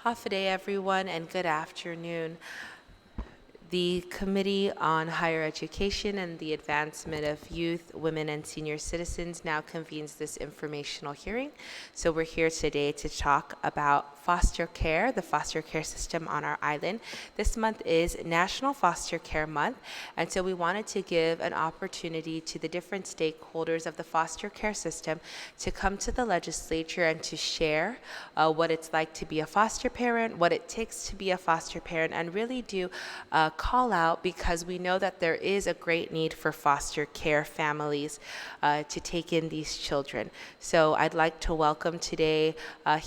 Hafa everyone, and good afternoon. The Committee on Higher Education and the Advancement of Youth, Women, and Senior Citizens now convenes this informational hearing. So we're here today to talk about foster care, the foster care system on our island. This month is National Foster Care Month, and so we wanted to give an opportunity to the different stakeholders of the foster care system to come to the legislature and to share what it's like to be a foster parent, what it takes to be a foster parent, and really do call out, because we know that there is a great need for foster care families to take in these children. So I'd like to welcome today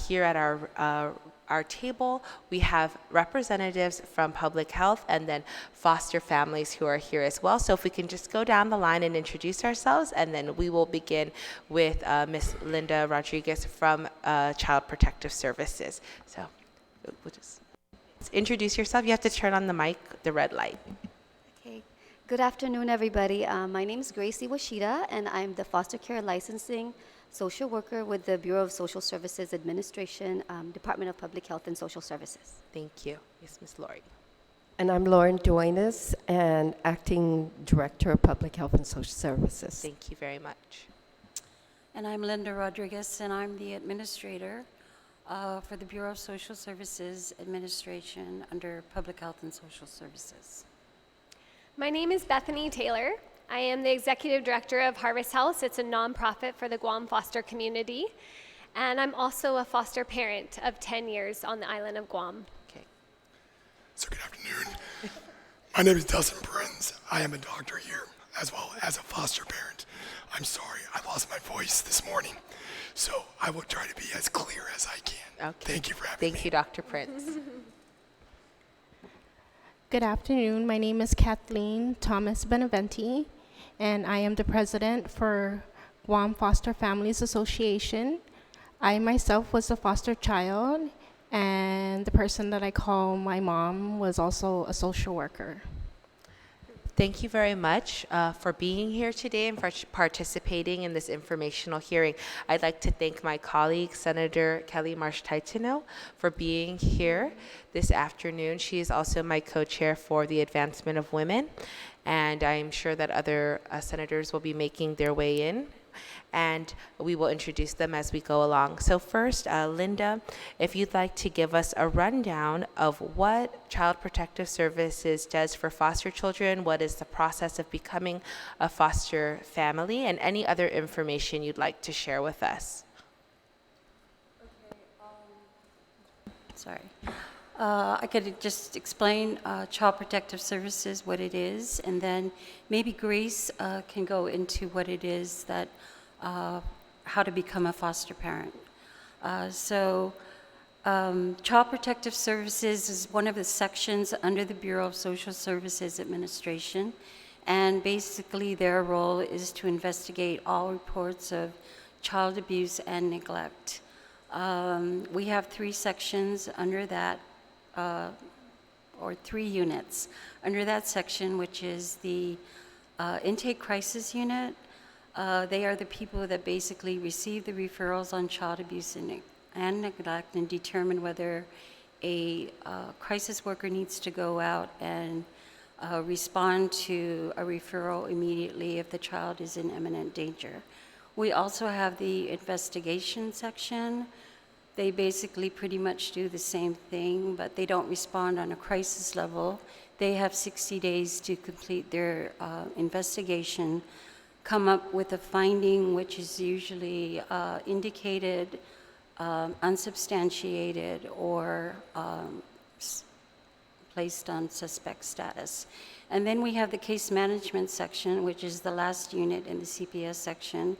here at our table, we have representatives from public health and then foster families who are here as well. So if we can just go down the line and introduce ourselves, and then we will begin with Ms. Linda Rodriguez from Child Protective Services. So we'll just introduce yourself. You have to turn on the mic, the red light. Okay. Good afternoon, everybody. My name is Gracie Washida, and I'm the foster care licensing social worker with the Bureau of Social Services Administration, Department of Public Health and Social Services. Thank you. Yes, Ms. Lori. And I'm Lauren Duenas, and Acting Director of Public Health and Social Services. Thank you very much. And I'm Linda Rodriguez, and I'm the administrator for the Bureau of Social Services Administration under Public Health and Social Services. My name is Bethany Taylor. I am the Executive Director of Harvest House. It's a nonprofit for the Guam foster community. And I'm also a foster parent of 10 years on the island of Guam. Okay. So good afternoon. My name is Dustin Prinz. I am a doctor here as well as a foster parent. I'm sorry, I lost my voice this morning. So I will try to be as clear as I can. Okay. Thank you for having me. Thank you, Dr. Prince. Good afternoon. My name is Kathleen Thomas Beneventi, and I am the president for Guam Foster Families Association. I myself was a foster child, and the person that I call my mom was also a social worker. Thank you very much for being here today and for participating in this informational hearing. I'd like to thank my colleague, Senator Kelly Marsh-Taitano, for being here this afternoon. She is also my co-chair for the Advancement of Women, and I'm sure that other senators will be making their way in, and we will introduce them as we go along. So first, Linda, if you'd like to give us a rundown of what Child Protective Services does for foster children, what is the process of becoming a foster family, and any other information you'd like to share with us. Sorry. I could just explain Child Protective Services, what it is, and then maybe Grace can go into what it is that how to become a foster parent. Child Protective Services is one of the sections under the Bureau of Social Services Administration, and basically their role is to investigate all reports of child abuse and neglect. We have three sections under that, or 3 units under that section, which is the Intake Crisis Unit. They are the people that basically receive the referrals on child abuse and neglect and determine whether a crisis worker needs to go out and respond to a referral immediately if the child is in imminent danger. We also have the investigation section. They basically pretty much do the same thing, but they don't respond on a crisis level. They have 60 days to complete their investigation, come up with a finding which is usually indicated, unsubstantiated, or placed on suspect status. And then we have the case management section, which is the last unit in the CPS section,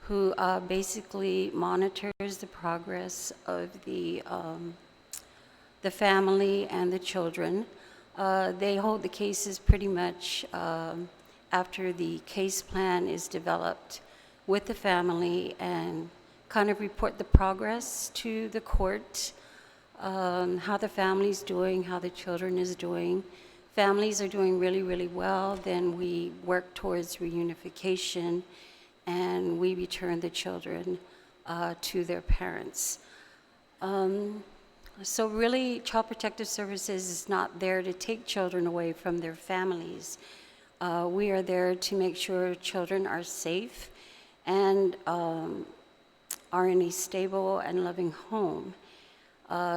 who basically monitors the progress of the family and the children. They hold the cases pretty much after the case plan is developed with the family and kind of report the progress to the court, how the family's doing, how the children is doing. Families are doing really, really well, then we work towards reunification and we return the children to their parents. So really, Child Protective Services is not there to take children away from their families. We are there to make sure children are safe and are in a stable and loving home.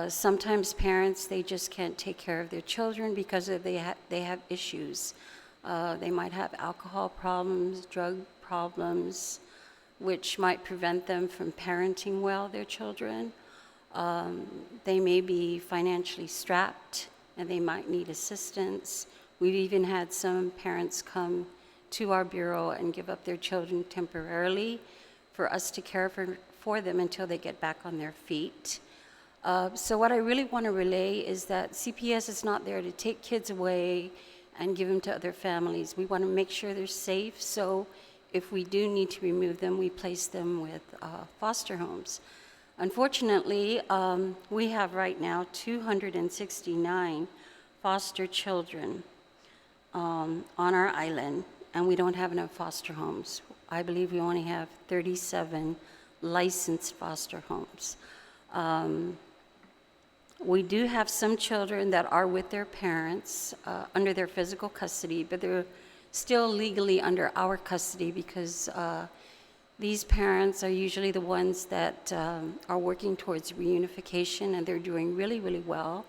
Sometimes parents, they just can't take care of their children because they have issues. They might have alcohol problems, drug problems, which might prevent them from parenting well their children. They may be financially strapped and they might need assistance. We've even had some parents come to our bureau and give up their children temporarily for us to care for them until they get back on their feet. So what I really want to relay is that CPS is not there to take kids away and give them to other families. We want to make sure they're safe, so if we do need to remove them, we place them with foster homes. Unfortunately, we have right now 269 foster children on our island, and we don't have enough foster homes. I believe we only have 37 licensed foster homes. We do have some children that are with their parents under their physical custody, but they're still legally under our custody because these parents are usually the ones that are working towards reunification, and they're doing really, really well.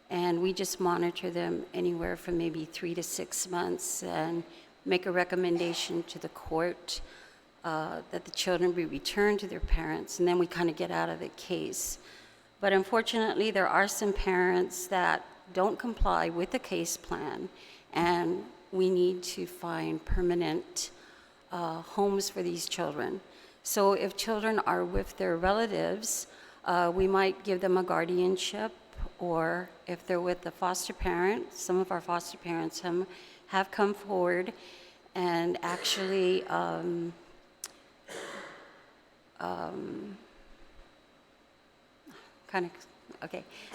And we just monitor them anywhere from maybe 3 to 6 months and make a recommendation to the court that the children be returned to their parents, and then we kind of get out of the case. But unfortunately, there are some parents that don't comply with the case plan, and we need to find permanent homes for these children. So if children are with their relatives, we might give them a guardianship, or if they're with the foster parent, some of our foster parents have come forward and actually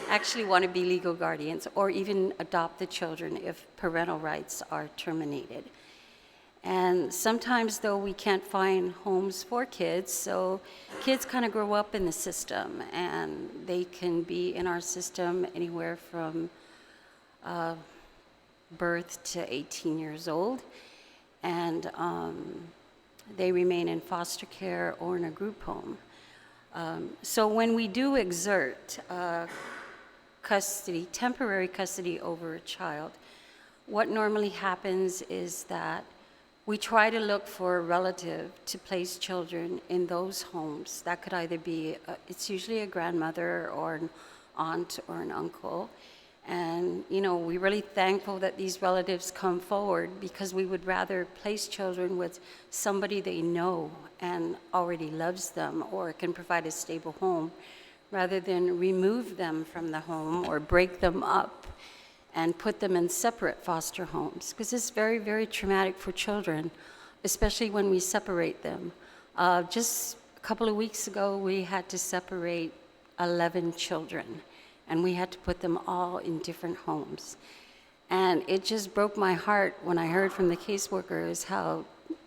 actually want to be legal guardians or even adopt the children if parental rights are terminated. And sometimes, though, we can't find homes for kids, so kids kind of grow up in the system, and they can be in our system anywhere from birth to 18 years old, and they remain in foster care or in a group home. So when we do exert custody, temporary custody over a child, what normally happens is that we try to look for a relative to place children in those homes. That could either be, it's usually a grandmother or an aunt or an uncle. And, you know, we're really thankful that these relatives come forward because we would rather place children with somebody they know and already loves them or can provide a stable home rather than remove them from the home or break them up and put them in separate foster homes, because it's very, very traumatic for children, especially when we separate them. Just a couple of weeks ago, we had to separate 11 children, and we had to put them all in different homes. And it just broke my heart when I heard from the caseworkers how,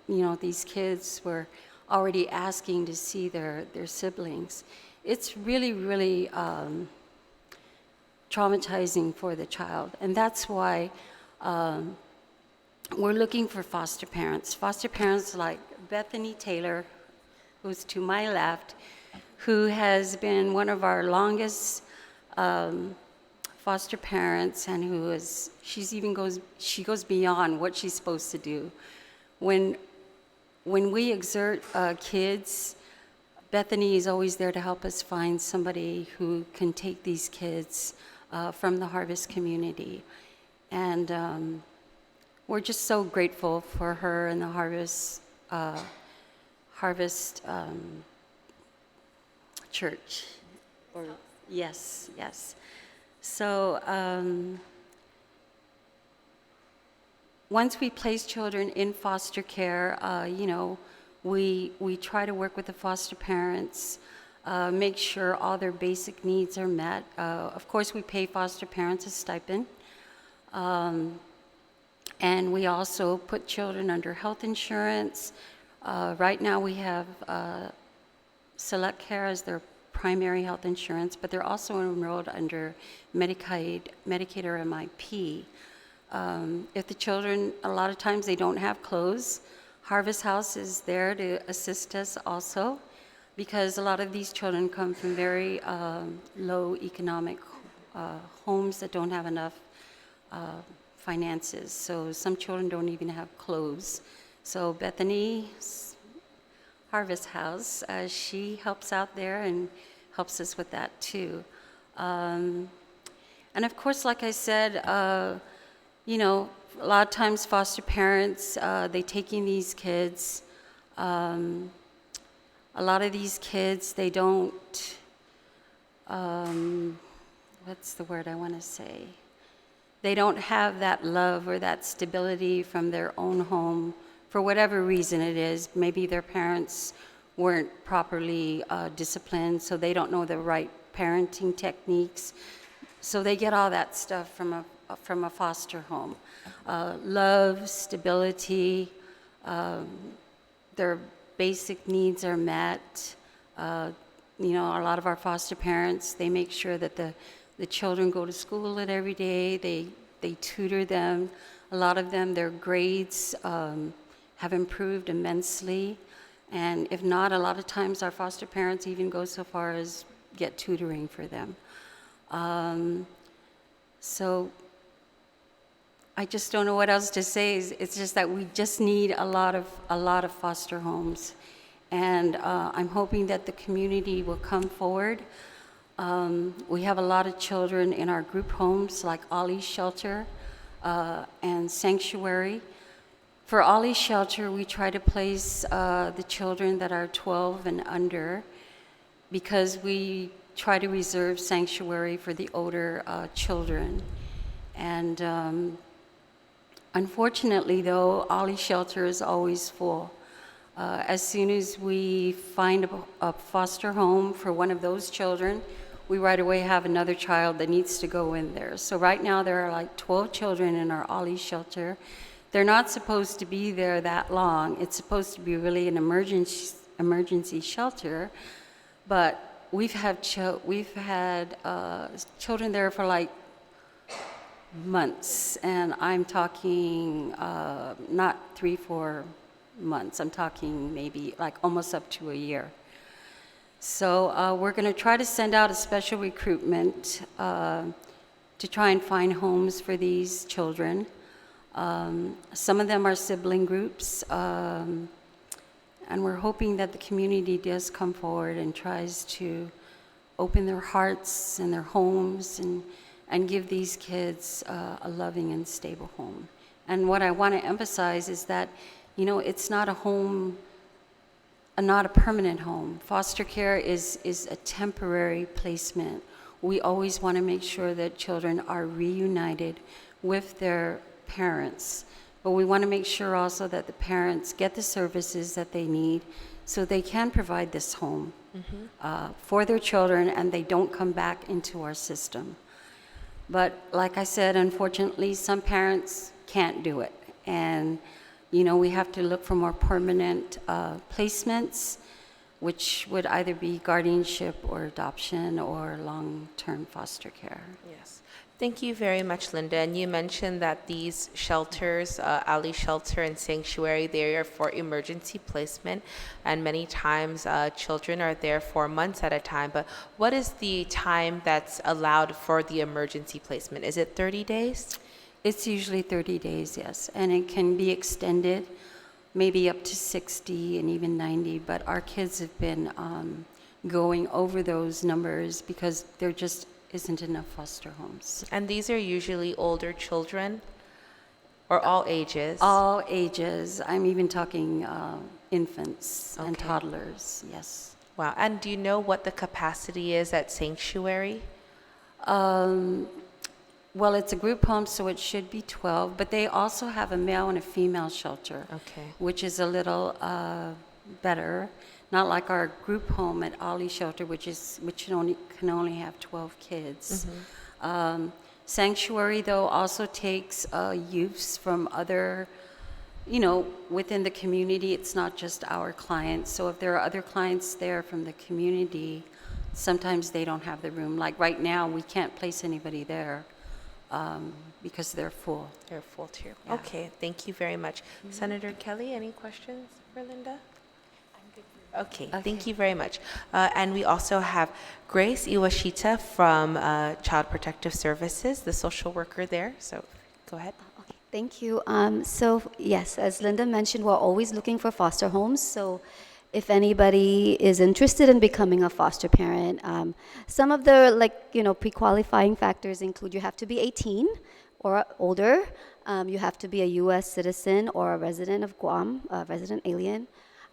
you know, these kids were already asking to see their siblings. It's really, really traumatizing for the child, and that's why we're looking for foster parents like Bethany Taylor, who's to my left, who has been one of our longest foster parents, and she goes beyond what she's supposed to do. When we exert kids, Bethany is always there to help us find somebody who can take these kids from the Harvest community. And we're just so grateful for her and the Harvest Church. Yes. So once we place children in foster care, you know, we try to work with the foster parents, make sure all their basic needs are met. Of course, we pay foster parents a stipend. And we also put children under health insurance. Right now we have Select Care as their primary health insurance, but they're also enrolled under Medicaid or MIP. If the children, a lot of times they don't have clothes, Harvest House is there to assist us also, because a lot of these children come from very low economic homes that don't have enough finances. So some children don't even have clothes. So Bethany's Harvest House, she helps out there and helps us with that too. And of course, like I said, you know, a lot of times foster parents, they take in these kids. A lot of these kids, they don't, what's the word I want to say? They don't have that love or that stability from their own home for whatever reason it is. Maybe their parents weren't properly disciplined, so they don't know the right parenting techniques. So they get all that stuff from a foster home. Love, stability, their basic needs are met. You know, a lot of our foster parents, they make sure that the children go to school every day. They tutor them. A lot of them, their grades have improved immensely. And if not, a lot of times our foster parents even go so far as get tutoring for them. So I just don't know what else to say. It's just that we just need a lot of foster homes. And I'm hoping that the community will come forward. We have a lot of children in our group homes, like Ollie's Shelter and Sanctuary. For Ollie's Shelter, we try to place the children that are 12 and under, because we try to reserve Sanctuary for the older children. And unfortunately, though, Ollie's Shelter is always full. As soon as we find a foster home for one of those children, we right away have another child that needs to go in there. So right now there are like 12 children in our Ollie's Shelter. They're not supposed to be there that long. It's supposed to be really an emergency shelter, but we've had children there for like months, and I'm talking not 3-4 months. I'm talking maybe like almost up to a year. So we're going to try to send out a special recruitment to try and find homes for these children. Some of them are sibling groups, and we're hoping that the community does come forward and tries to open their hearts and their homes and give these kids a loving and stable home. And what I want to emphasize is that, you know, it's not a home, not a permanent home. Foster care is a temporary placement. We always want to make sure that children are reunited with their parents, but we want to make sure also that the parents get the services that they need so they can provide this home for their children, and they don't come back into our system. But like I said, unfortunately, some parents can't do it, and you know, we have to look for more permanent placements, which would either be guardianship or adoption or long-term foster care. Yes. Thank you very much, Linda. And you mentioned that these shelters, Alley Shelter and Sanctuary, they are for emergency placement, and many times children are there for months at a time. But what is the time that's allowed for the emergency placement? Is it 30 days? It's usually 30 days, yes, and it can be extended, maybe up to 60 and even 90, but our kids have been going over those numbers because there just isn't enough foster homes. And these are usually older children, or all ages? All ages. I'm even talking infants and Okay. toddlers, yes. Wow. And do you know what the capacity is at Sanctuary? Well, it's a group home, so it should be 12, but they also have a male and a female shelter, Okay. which is a little better. Not like our group home at Ollie Shelter, which can only have 12 kids. Sanctuary, though, also takes youths from other, you know, within the community. It's not just our clients. So if there are other clients there from the community, sometimes they don't have the room. Like right now, we can't place anybody there because they're full. They're full tier. Yeah. Okay, thank you very much. Senator Kelly, any questions for Linda? Okay, thank you very much. And we also have Grace Iwashita from Child Protective Services, the social worker there. So go ahead. Okay, thank you. So yes, as Linda mentioned, we're always looking for foster homes. So if anybody is interested in becoming a foster parent, some of the pre-qualifying factors include you have to be 18 or older, you have to be a U.S. citizen or a resident of Guam, a resident alien.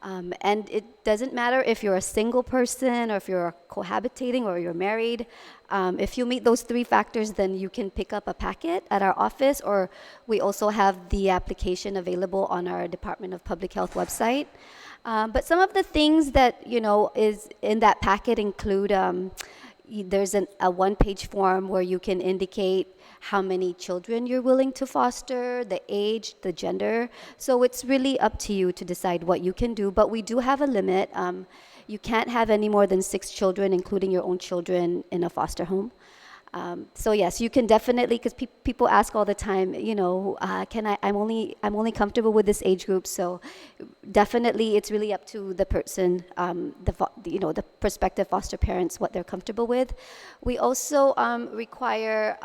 And it doesn't matter if you're a single person or if you're cohabitating or you're married. If you meet those 3 factors, then you can pick up a packet at our office, or we also have the application available on our Department of Public Health website. But some of the things that, is in that packet include there's a one-page form where you can indicate how many children you're willing to foster, the age, the gender. So it's really up to you to decide what you can do. But we do have a limit. You can't have any more than 6 children, including your own children, in a foster home. So yes, you can definitely, because people ask all the time, I'm only comfortable with this age group. So definitely, it's really up to the person, the prospective foster parents, what they're comfortable with. We also require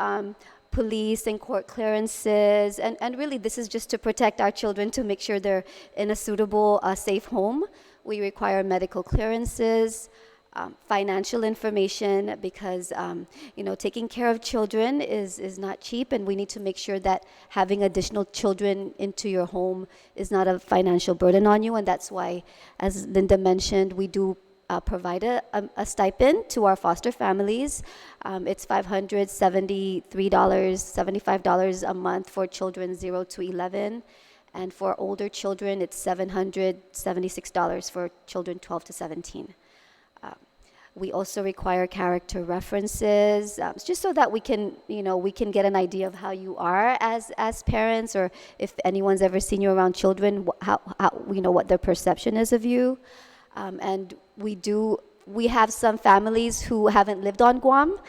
police and court clearances, and really this is just to protect our children, to make sure they're in a suitable, safe home. We require medical clearances. Financial information, because taking care of children is not cheap, and we need to make sure that having additional children into your home is not a financial burden on you. And that's why, as Linda mentioned, we do provide a stipend to our foster families. It's $575 a month for children 0 to 11. And for older children, it's $776 for children 12 to 17. We also require character references, just so that we can get an idea of how you are as parents, or if anyone's ever seen you around children, how what their perception is of you. And we have some families who haven't lived on Guam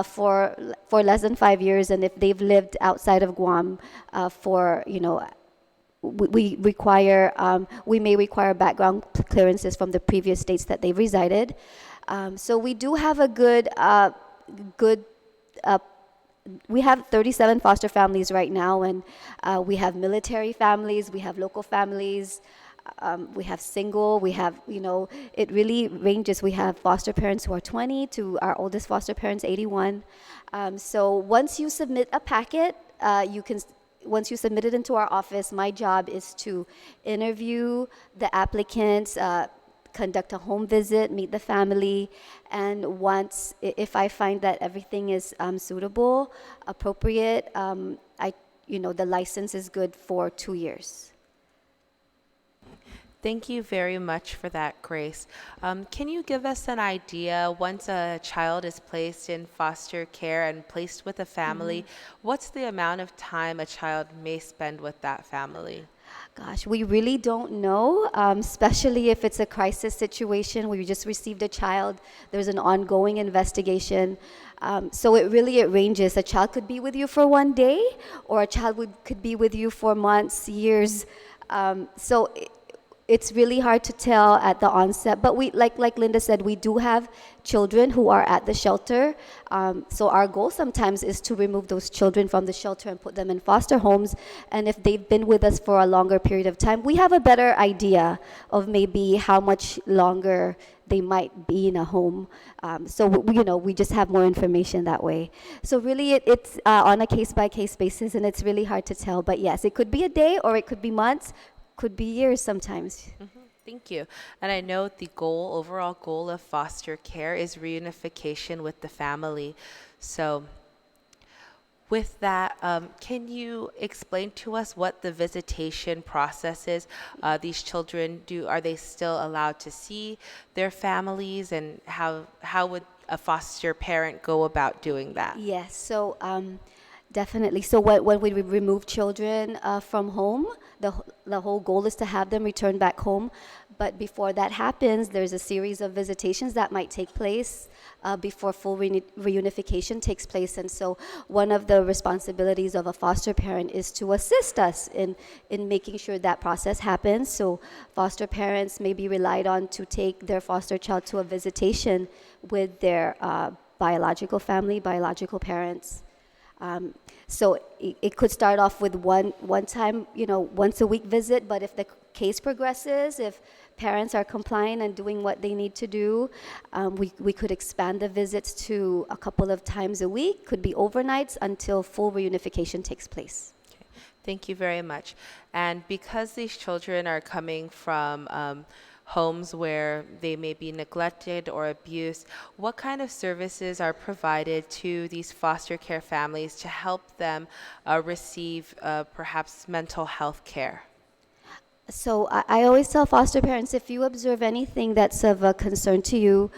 for less than 5 years, and if they've lived outside of Guam we may require background clearances from the previous states that they've resided. So we do have a we have 37 foster families right now, and we have military families, we have local families, we have single, we have, it really ranges. We have foster parents who are 20 to our oldest foster parents, 81. So once you submit a packet, once you submit it into our office, my job is to interview the applicants, conduct a home visit, meet the family, and if I find that everything is suitable, appropriate, the license is good for 2 years. Thank you very much for that, Grace. Can you give us an idea, once a child is placed in foster care and placed with a family, what's the amount of time a child may spend with that family? Gosh, we really don't know, especially if it's a crisis situation where you just received a child, there's an ongoing investigation. So it ranges. A child could be with you for 1 day, or a child could be with you for months, years. So it's really hard to tell at the onset, but we, like Linda said, we do have children who are at the shelter. So our goal sometimes is to remove those children from the shelter and put them in foster homes. And if they've been with us for a longer period of time, we have a better idea of maybe how much longer they might be in a home. So we just have more information that way. So really, it's on a case-by-case basis, and it's really hard to tell. But yes, it could be a day, or it could be months, could be years sometimes. Thank you. And I know the overall goal of foster care is reunification with the family. So with that, can you explain to us what the visitation process is? These children, are they still allowed to see their families, and how would a foster parent go about doing that? Yes, so Definitely. So when we remove children from home, the whole goal is to have them return back home. But before that happens, there's a series of visitations that might take place before full reunification takes place. And so one of the responsibilities of a foster parent is to assist us in making sure that process happens. So foster parents may be relied on to take their foster child to a visitation with their biological family, biological parents. So it could start off with one time, once a week visit, but if the case progresses, if parents are compliant and doing what they need to do, we could expand the visits to a couple of times a week, could be overnights until full reunification takes place. Okay. Thank you very much. And because these children are coming from homes where they may be neglected or abused, what kind of services are provided to these foster care families to help them receive perhaps mental health care? So I always tell foster parents, if you observe anything that's of a concern to you,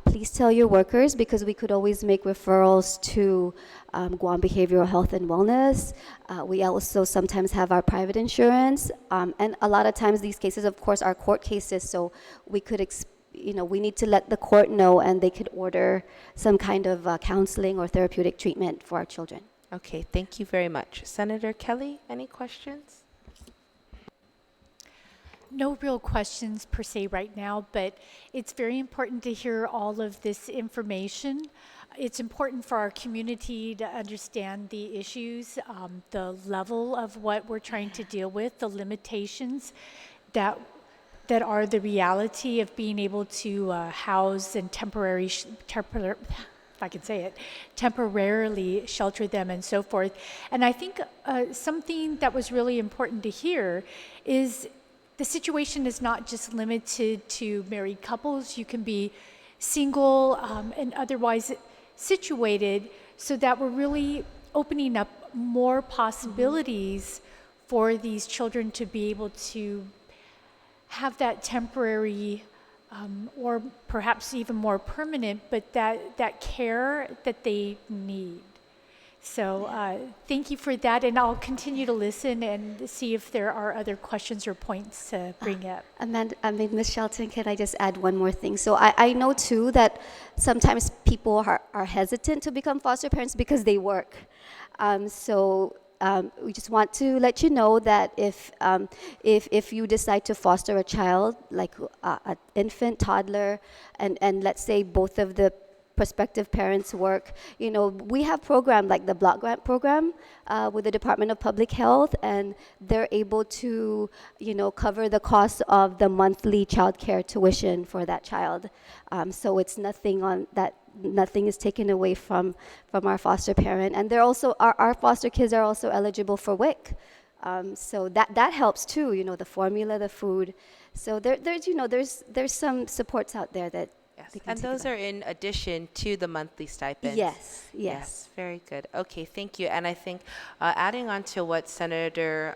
please tell your workers, because we could always make referrals to Guam Behavioral Health and Wellness. We also sometimes have our private insurance, and a lot of times these cases, of course, are court cases, so we could we need to let the court know, and they could order some kind of counseling or therapeutic treatment for our children. Okay, thank you very much. Senator Kelly, any questions? No real questions per se right now, but it's very important to hear all of this information. It's important for our community to understand the issues, the level of what we're trying to deal with, the limitations that are the reality of being able to house and if I can say it, temporarily shelter them and so forth. And I think something that was really important to hear is the situation is not just limited to married couples. You can be single and otherwise situated, so that we're really opening up more possibilities for these children to be able to have that temporary or perhaps even more permanent, but that care that they need. So thank you for that, and I'll continue to listen and see if there are other questions or points to bring up. Ms. Shelton, can I just add one more thing? So I know too that sometimes people are hesitant to become foster parents because they work. We just want to let you know that if you decide to foster a child, like an infant, toddler, and let's say both of the prospective parents work, we have programs like the block grant program with the Department of Public Health, and they're able to, cover the cost of the monthly child care tuition for that child. So it's nothing is taken away from our foster parent, and they're also our foster kids are also eligible for WIC. So that helps too. The formula, the food. So there's some supports out there that. Yes, and those are in addition to the monthly stipends. Yes. Very good. Okay, thank you. And I think adding on to what Senator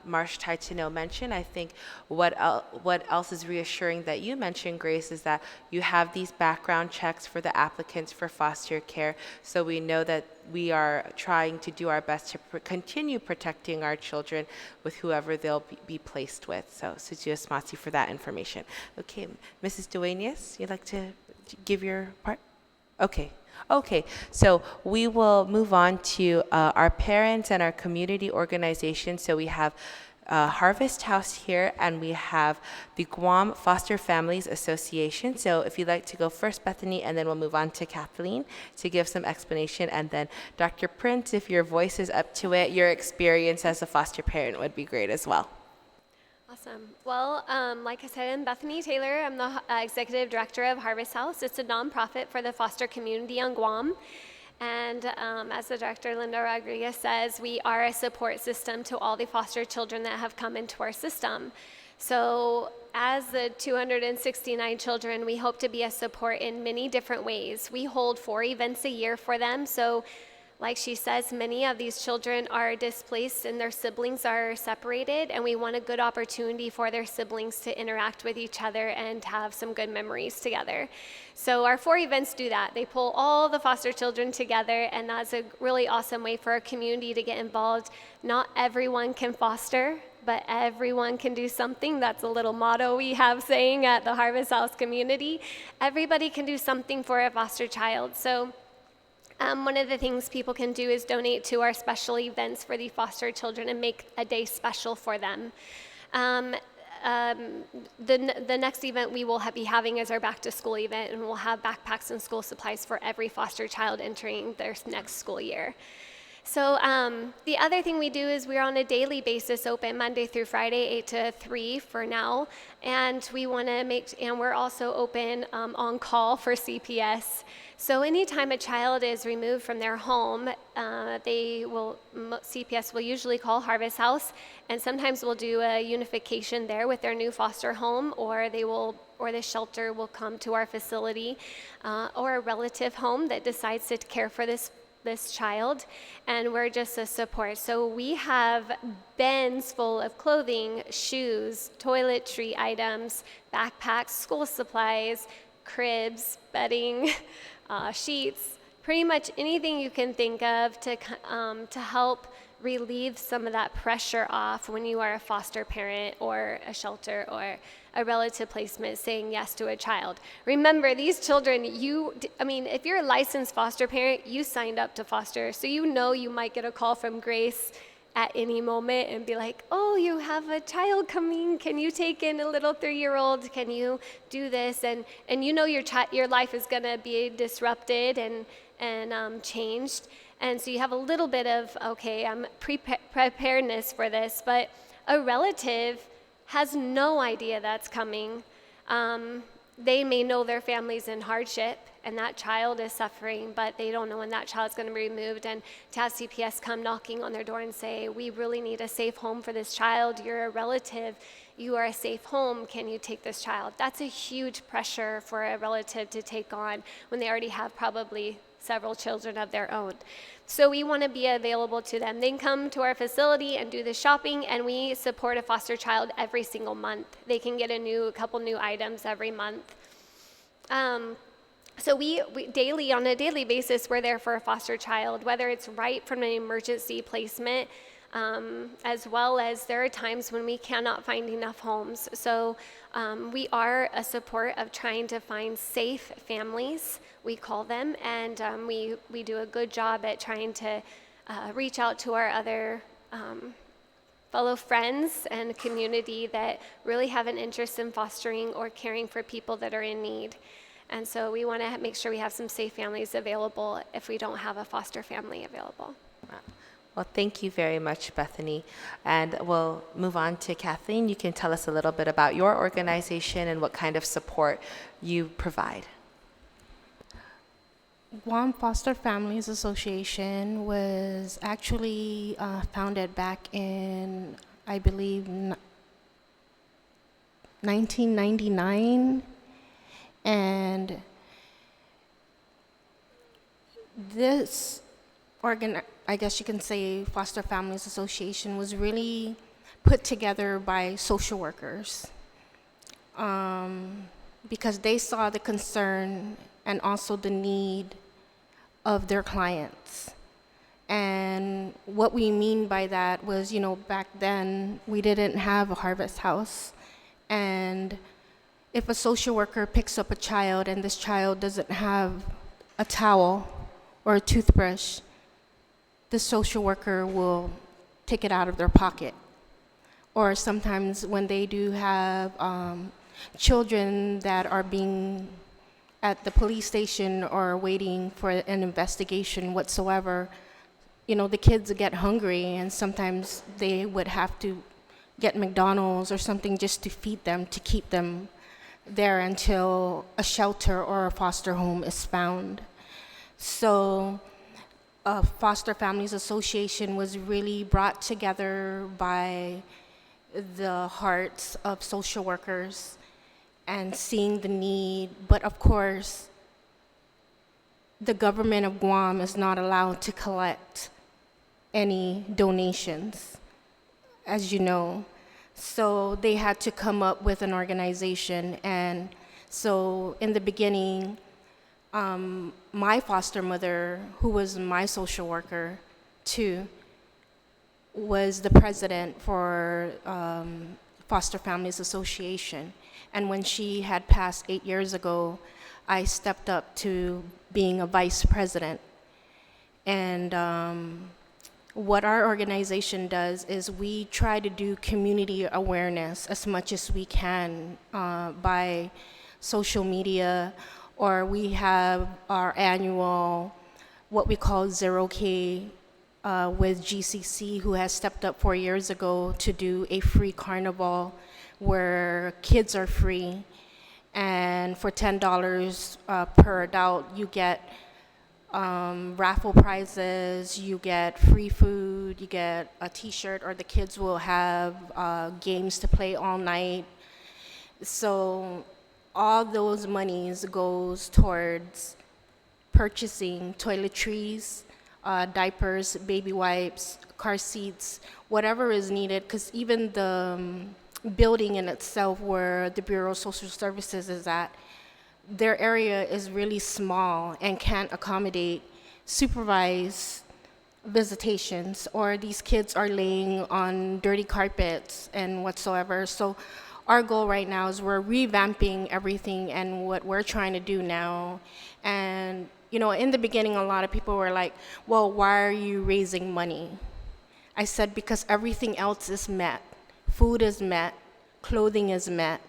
Marsh Taitino mentioned, I think what else is reassuring that you mentioned, Grace, is that you have these background checks for the applicants for foster care, so we know that we are trying to do our best to continue protecting our children with whoever they'll be placed with. So, Suju Asmasi for that information. Okay, Mrs. Duenas, you'd like to give your part? Okay, so we will move on to our parents and our community organizations. So we have Harvest House here, and we have the Guam Foster Families Association. So if you'd like to go first, Bethany, and then we'll move on to Kathleen to give some explanation, and then Dr. Prince, if your voice is up to it, your experience as a foster parent would be great as well. Awesome. Well, like I said, I'm Bethany Taylor. I'm the executive director of Harvest House. It's a nonprofit for the foster community on Guam. And as the director, Linda Rodriguez, says, we are a support system to all the foster children that have come into our system. So as the 269 children, we hope to be a support in many different ways. We hold 4 events a year for them. So Like she says, many of these children are displaced and their siblings are separated, and we want a good opportunity for their siblings to interact with each other and have some good memories together. So our 4 events do that. They pull all the foster children together, and that's a really awesome way for our community to get involved. Not everyone can foster, but everyone can do something. That's a little motto we have saying at the Harvest House community. Everybody can do something for a foster child. So one of the things people can do is donate to our special events for the foster children and make a day special for them. The next event we will be having is our back to school event, and we'll have backpacks and school supplies for every foster child entering their next school year. So the other thing we do is we're on a daily basis open Monday through Friday, 8 to 3 for now, and we want to and we're also open on call for CPS. So anytime a child is removed from their home, CPS will usually call Harvest House, and sometimes we'll do a unification there with their new foster home, or the shelter will come to our facility, or a relative home that decides to care for this child, and we're just a support. So we have bins full of clothing, shoes, toiletry items, backpacks, school supplies, cribs, bedding, sheets, pretty much anything you can think of to help relieve some of that pressure off when you are a foster parent or a shelter or a relative placement saying yes to a child. Remember, these children, if you're a licensed foster parent, you signed up to foster, so you know you might get a call from Grace at any moment and be like, oh, you have a child coming, can you take in a little 3-year-old, can you do this? And you know your life is gonna be disrupted and changed. And so you have a little bit of, okay, I'm preparedness for this, but a relative has no idea that's coming. They may know their family's in hardship and that child is suffering, but they don't know when that child's gonna be removed. And to have CPS come knocking on their door and say, we really need a safe home for this child, you're a relative, you are a safe home, can you take this child? That's a huge pressure for a relative to take on when they already have probably several children of their own. So we want to be available to them. They can come to our facility and do the shopping, and we support a foster child every single month. They can get a couple new items every month. So we daily, on a daily basis, we're there for a foster child, whether it's right from an emergency placement, as well as there are times when we cannot find enough homes. So we are a support of trying to find safe families, we call them, and we do a good job at trying to reach out to our other fellow friends and community that really have an interest in fostering or caring for people that are in need. And so we want to make sure we have some safe families available if we don't have a foster family available. Well, thank you very much, Bethany. And we'll move on to Kathleen. You can tell us a little bit about your organization and what kind of support you provide. Guam Foster Families Association was actually founded back in, I believe, 1999. And this I guess you can say Foster Families Association was really put together by social workers because they saw the concern and also the need of their clients. And what we mean by that was, back then we didn't have a Harvest House, and if a social worker picks up a child and this child doesn't have a towel or a toothbrush, the social worker will take it out of their pocket. Or sometimes when they do have children that are being at the police station or waiting for an investigation whatsoever, the kids get hungry, and sometimes they would have to get McDonald's or something just to feed them, to keep them there until a shelter or a foster home is found. So Foster Families Association was really brought together by the hearts of social workers and seeing the need, but of course, the government of Guam is not allowed to collect any donations, as you know. So they had to come up with an organization. And so in the beginning, my foster mother, who was my social worker too, was the president for Foster Families Association. And when she had passed 8 years ago, I stepped up to being a vice president. And what our organization does is we try to do community awareness as much as we can by social media, or we have our annual, what we call 0K with GCC, who has stepped up 4 years ago to do a free carnival where kids are free. And for $10 per adult, you get raffle prizes, you get free food, you get a t-shirt, or the kids will have games to play all night. So all those monies goes towards purchasing toiletries, diapers, baby wipes, car seats, whatever is needed, because even the building in itself where the Bureau of Social Services is at, their area is really small and can't accommodate supervised visitations, or these kids are laying on dirty carpets and whatsoever. So our goal right now is we're revamping everything and what we're trying to do now. And in the beginning, a lot of people were like, well, why are you raising money? I said, because everything else is met. Food is met, clothing is met,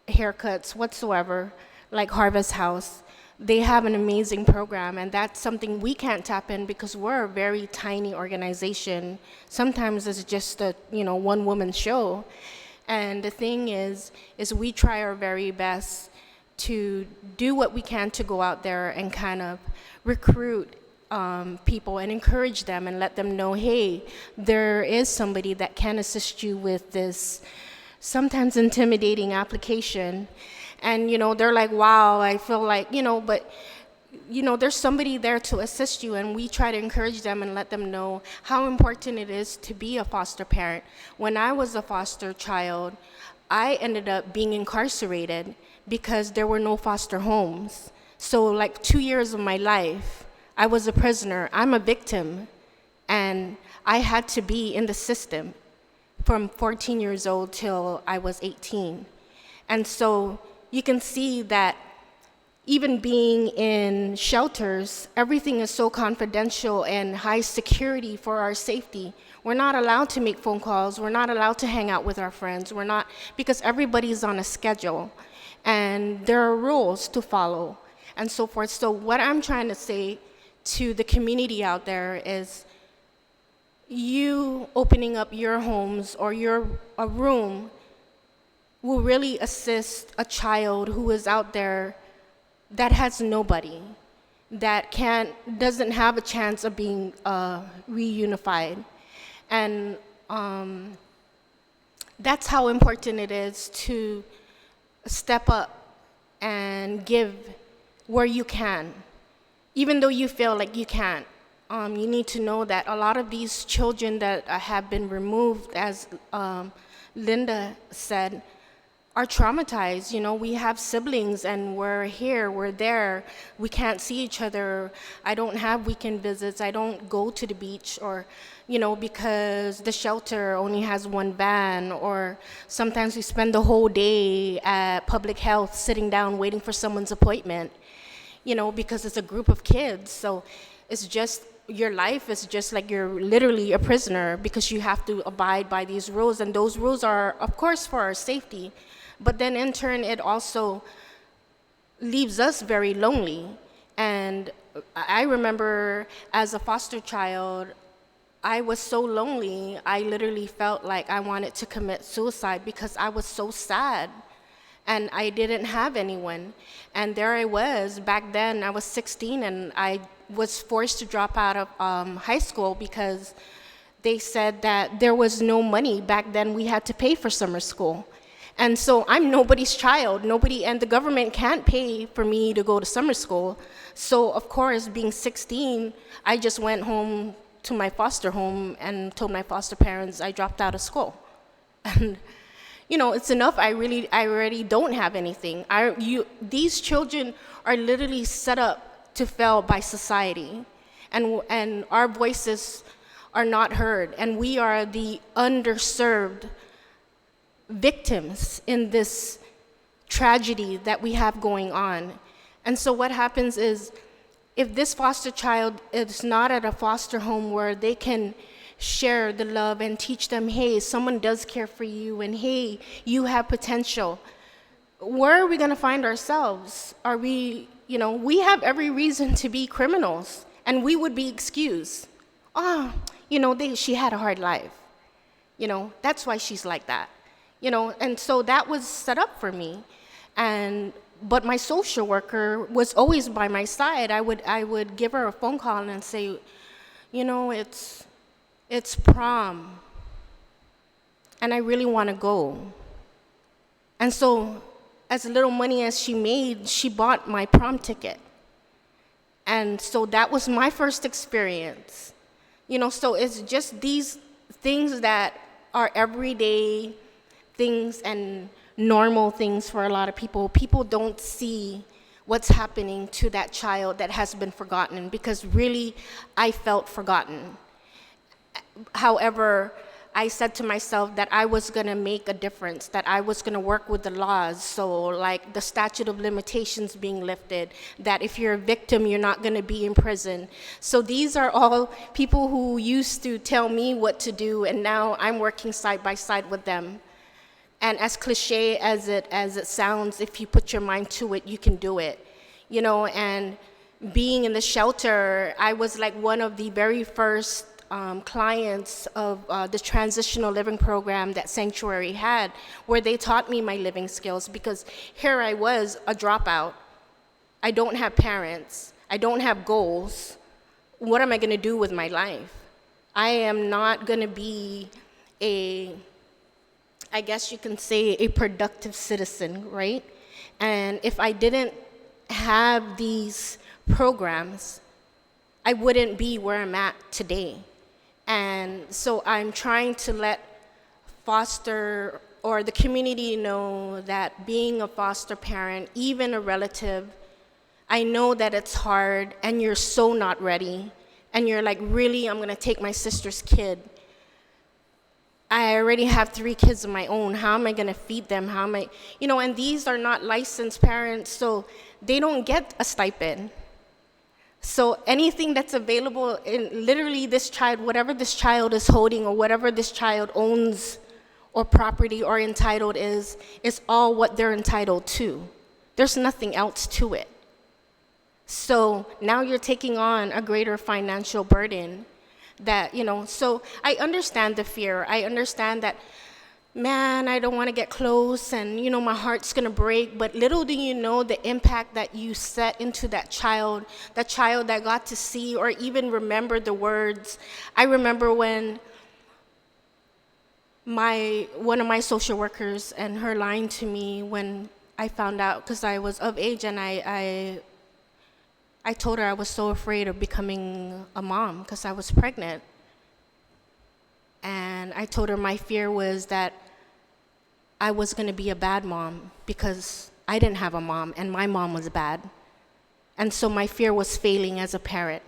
haircuts, whatsoever, like Harvest House. They have an amazing program, and that's something we can't tap in because we're a very tiny organization. Sometimes it's just a one-woman show. And the thing is we try our very best to do what we can to go out there and kind of recruit people and encourage them and let them know, hey, there is somebody that can assist you with this sometimes intimidating application. And they're like, wow, I feel like, but there's somebody there to assist you. And we try to encourage them and let them know how important it is to be a foster parent. When I was a foster child, I ended up being incarcerated because there were no foster homes. So like 2 years of my life, I was a prisoner. I'm a victim, and I had to be in the system from 14 years old till I was 18. And so you can see that even being in shelters, everything is so confidential and high security for our safety. We're not allowed to make phone calls. We're not allowed to hang out with our friends. We're not, because everybody's on a schedule, and there are rules to follow and so forth. So what I'm trying to say to the community out there is, you opening up your homes or a room will really assist a child who is out there that has nobody, that doesn't have a chance of being reunified. And that's how important it is to step up and give where you can. Even though you feel like you can't, you need to know that a lot of these children that have been removed, as Linda said, are traumatized. We have siblings, and we're here, we're there, we can't see each other. I don't have weekend visits. I don't go to the beach, or because the shelter only has one van, or sometimes we spend the whole day at public health sitting down waiting for someone's appointment, because it's a group of kids. So it's just, your life is just like you're literally a prisoner, because you have to abide by these rules. And those rules are, of course, for our safety. But then in turn, it also leaves us very lonely. And I remember as a foster child, I was so lonely, I literally felt like I wanted to commit suicide because I was so sad. And I didn't have anyone. And there I was. Back then, I was 16, and I was forced to drop out of high school because they said that there was no money. Back then, we had to pay for summer school. And so I'm nobody's child, and the government can't pay for me to go to summer school. So of course, being 16, I just went home to my foster home and told my foster parents I dropped out of school. And it's enough. I already don't have anything. These children are literally set up to fail by society, and our voices are not heard, and we are the underserved victims in this tragedy that we have going on. And so what happens is, if this foster child is not at a foster home where they can share the love and teach them, hey, someone does care for you, and hey, you have potential, where are we going to find ourselves? Are we, we have every reason to be criminals, and we would be excused. She had a hard life. That's why she's like that. And so that was set up for me. But my social worker was always by my side. I would give her a phone call and say, it's prom, and I really want to go. And so, as little money as she made, she bought my prom ticket. And so that was my first experience. So it's just these things that are everyday things and normal things for a lot of people. People don't see what's happening to that child that has been forgotten, because really, I felt forgotten. However, I said to myself that I was going to make a difference, that I was going to work with the laws. So like the statute of limitations being lifted, that if you're a victim, you're not going to be in prison. So these are all people who used to tell me what to do, and now I'm working side by side with them. And as cliche as it sounds, if you put your mind to it, you can do it. And being in the shelter, I was like one of the very first clients of the transitional living program that Sanctuary had, where they taught me my living skills, because here I was, a dropout. I don't have parents. I don't have goals. What am I going to do with my life? I am not going to be I guess you can say, a productive citizen, right? And if I didn't have these programs, I wouldn't be where I'm at today. And so I'm trying to let foster or the community know that being a foster parent, even a relative, I know that it's hard and you're so not ready. And you're like, really, I'm gonna take my sister's kid. I already have 3 kids of my own. How am I gonna feed them? And these are not licensed parents, so they don't get a stipend. So anything that's available, literally this child, whatever this child is holding or whatever this child owns or property or entitled is all what they're entitled to. There's nothing else to it. So now you're taking on a greater financial burden that, so I understand the fear. I understand that, man, I don't want to get close and, my heart's going to break. But little do you know the impact that you set into that child that got to see or even remember the words. I remember when one of my social workers and her lying to me when I found out, because I was of age, and I told her I was so afraid of becoming a mom because I was pregnant. And I told her my fear was that I was going to be a bad mom because I didn't have a mom and my mom was bad. And so my fear was failing as a parent.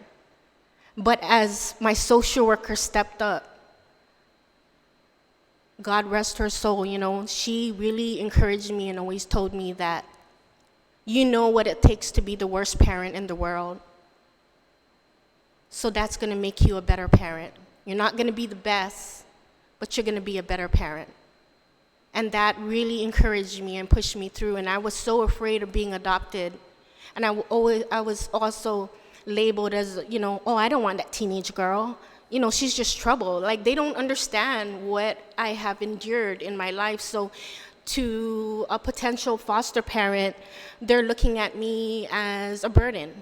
But as my social worker stepped up, God rest her soul, she really encouraged me and always told me that you know what it takes to be the worst parent in the world. So that's going to make you a better parent. You're not going to be the best, but you're going to be a better parent. And that really encouraged me and pushed me through. And I was so afraid of being adopted. And I was also labeled as, oh, I don't want that teenage girl. She's just trouble. Like, they don't understand what I have endured in my life. So to a potential foster parent, they're looking at me as a burden.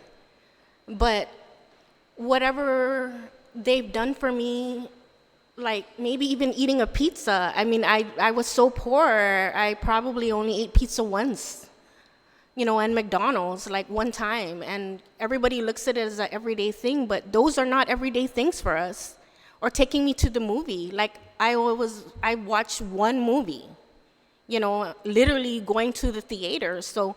But whatever they've done for me, like maybe even eating a pizza. I mean, I was so poor, I probably only ate pizza once, and McDonald's like one time. And everybody looks at it as an everyday thing, but those are not everyday things for us. Or taking me to the movie. Like I watched one movie, literally going to the theater. So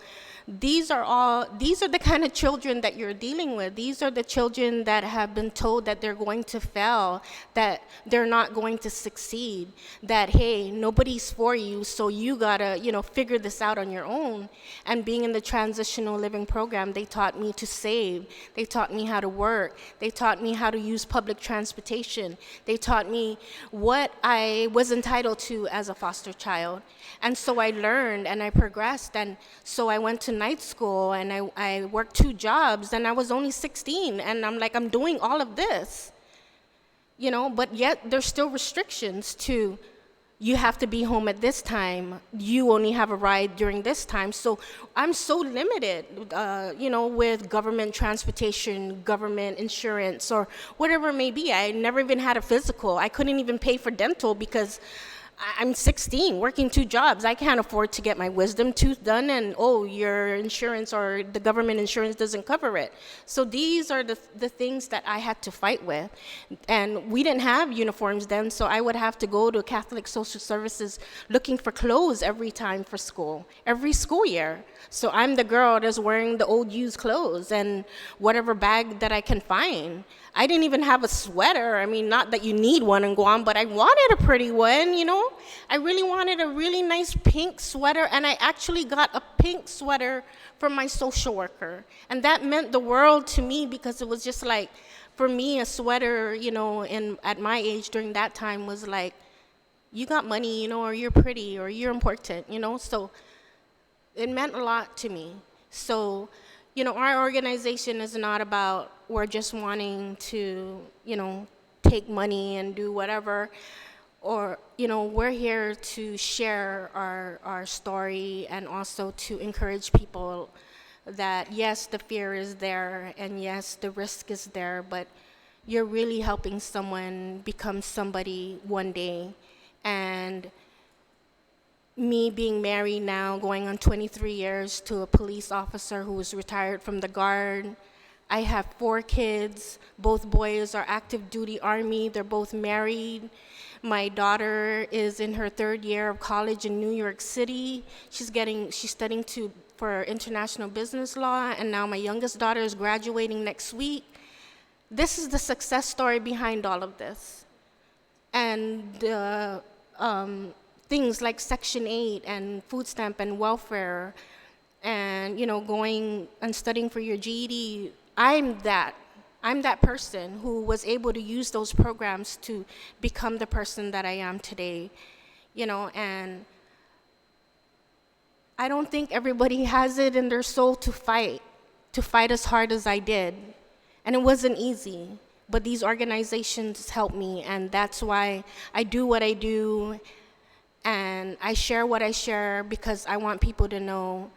these are the kind of children that you're dealing with. These are the children that have been told that they're going to fail, that they're not going to succeed, that, hey, nobody's for you, so you gotta, figure this out on your own. And being in the transitional living program, they taught me to save. They taught me how to work. They taught me how to use public transportation. They taught me what I was entitled to as a foster child. And so I learned and I progressed. And so I went to night school and I worked 2 jobs and I was only 16. And I'm like, I'm doing all of this, but yet there's still restrictions to, you have to be home at this time. You only have a ride during this time. So I'm so limited, with government transportation, government insurance, or whatever it may be. I never even had a physical. I couldn't even pay for dental because I'm 16, working 2 jobs. I can't afford to get my wisdom tooth done, and your insurance or the government insurance doesn't cover it. So these are the things that I had to fight with. And we didn't have uniforms then, so I would have to go to Catholic Social Services looking for clothes every time for school, every school year. So I'm the girl that's wearing the old used clothes and whatever bag that I can find. I didn't even have a sweater. I mean, not that you need one in Guam, but I wanted a pretty one, I really wanted a really nice pink sweater, and I actually got a pink sweater from my social worker. And that meant the world to me because it was just like, for me, a sweater, at my age during that time was like, you got money, or you're pretty, or you're important, So it meant a lot to me. So, our organization is not about we're just wanting to, take money and do whatever. Or, we're here to share our story and also to encourage people that, yes, the fear is there and yes, the risk is there, but you're really helping someone become somebody one day. And me being married now, going on 23 years to a police officer who was retired from the Guard. I have 4 kids. Both boys are active duty Army. They're both married. My daughter is in her 3rd year of college in New York City. She's studying for international business law, and now my youngest daughter is graduating next week. This is the success story behind all of this. And things like Section 8 and food stamp and welfare and, going and studying for your GED, I'm that person who was able to use those programs to become the person that I am today, and I don't think everybody has it in their soul to fight as hard as I did. And it wasn't easy, but these organizations helped me, and that's why I do what I do. And I share what I share because I want people to know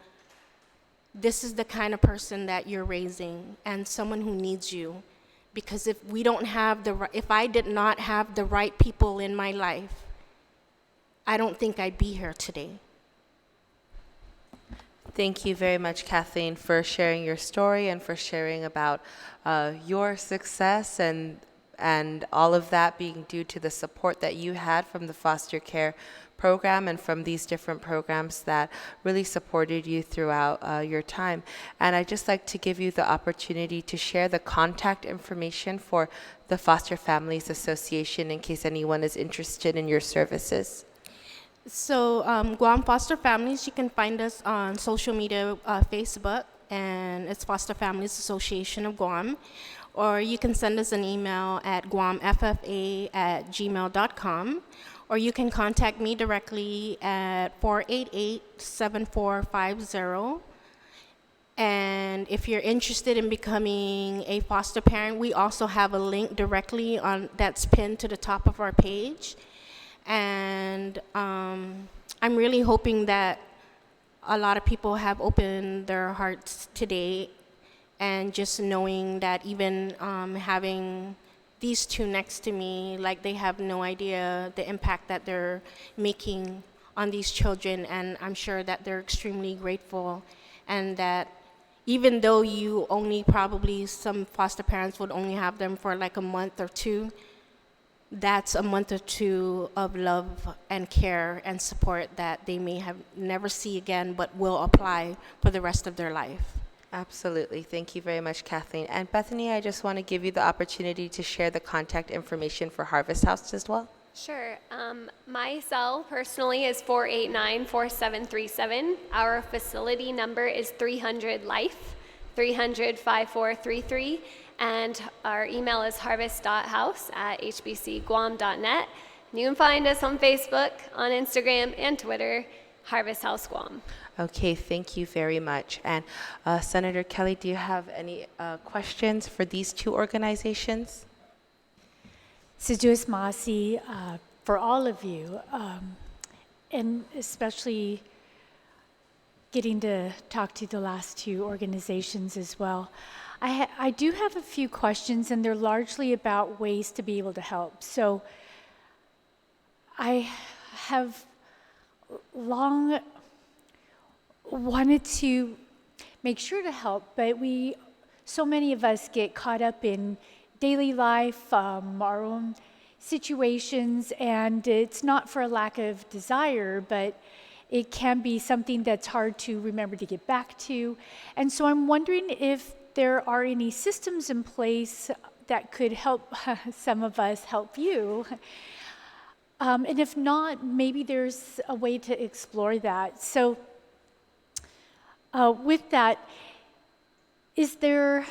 this is the kind of person that you're raising and someone who needs you. Because if I did not have the right people in my life, I don't think I'd be here today. Thank you very much, Kathleen, for sharing your story and for sharing about your success and all of that being due to the support that you had from the foster care program and from these different programs that really supported you throughout your time. And I'd just like to give you the opportunity to share the contact information for the Foster Families Association in case anyone is interested in your services. So Guam Foster Families, you can find us on social media, Facebook, and it's Foster Families Association of Guam. Or you can send us an email at guamffa@gmail.com. Or you can contact me directly at 488-7450. And if you're interested in becoming a foster parent, we also have a link directly that's pinned to the top of our page. And I'm really hoping that a lot of people have opened their hearts today, and just knowing that even having these two next to me, like they have no idea the impact that they're making on these children, and I'm sure that they're extremely grateful, and that even though you only probably, some foster parents would only have them for like a month or two, that's a month or two of love and care and support that they may have never see again, but will apply for the rest of their life. Absolutely. Thank you very much, Kathleen. And Bethany, I just want to give you the opportunity to share the contact information for Harvest House as well. Sure. My cell personally is 489-4737. Our facility number is 300-LIFE, 300-5433. And our email is harvest.house@hbcguam.net. You can find us on Facebook, on Instagram, and Twitter, Harvest House Guam. Okay, thank you very much. And Senator Kelly, do you have any questions for these two organizations? Sejus Masi, for all of you, and especially getting to talk to the last two organizations as well. I do have a few questions, and they're largely about ways to be able to help. So I have long wanted to make sure to help, but so many of us get caught up in daily life, our own situations, and it's not for a lack of desire, but it can be something that's hard to remember to get back to. And so I'm wondering if there are any systems in place that could help some of us help you. And if not, maybe there's a way to explore that. So with that, is there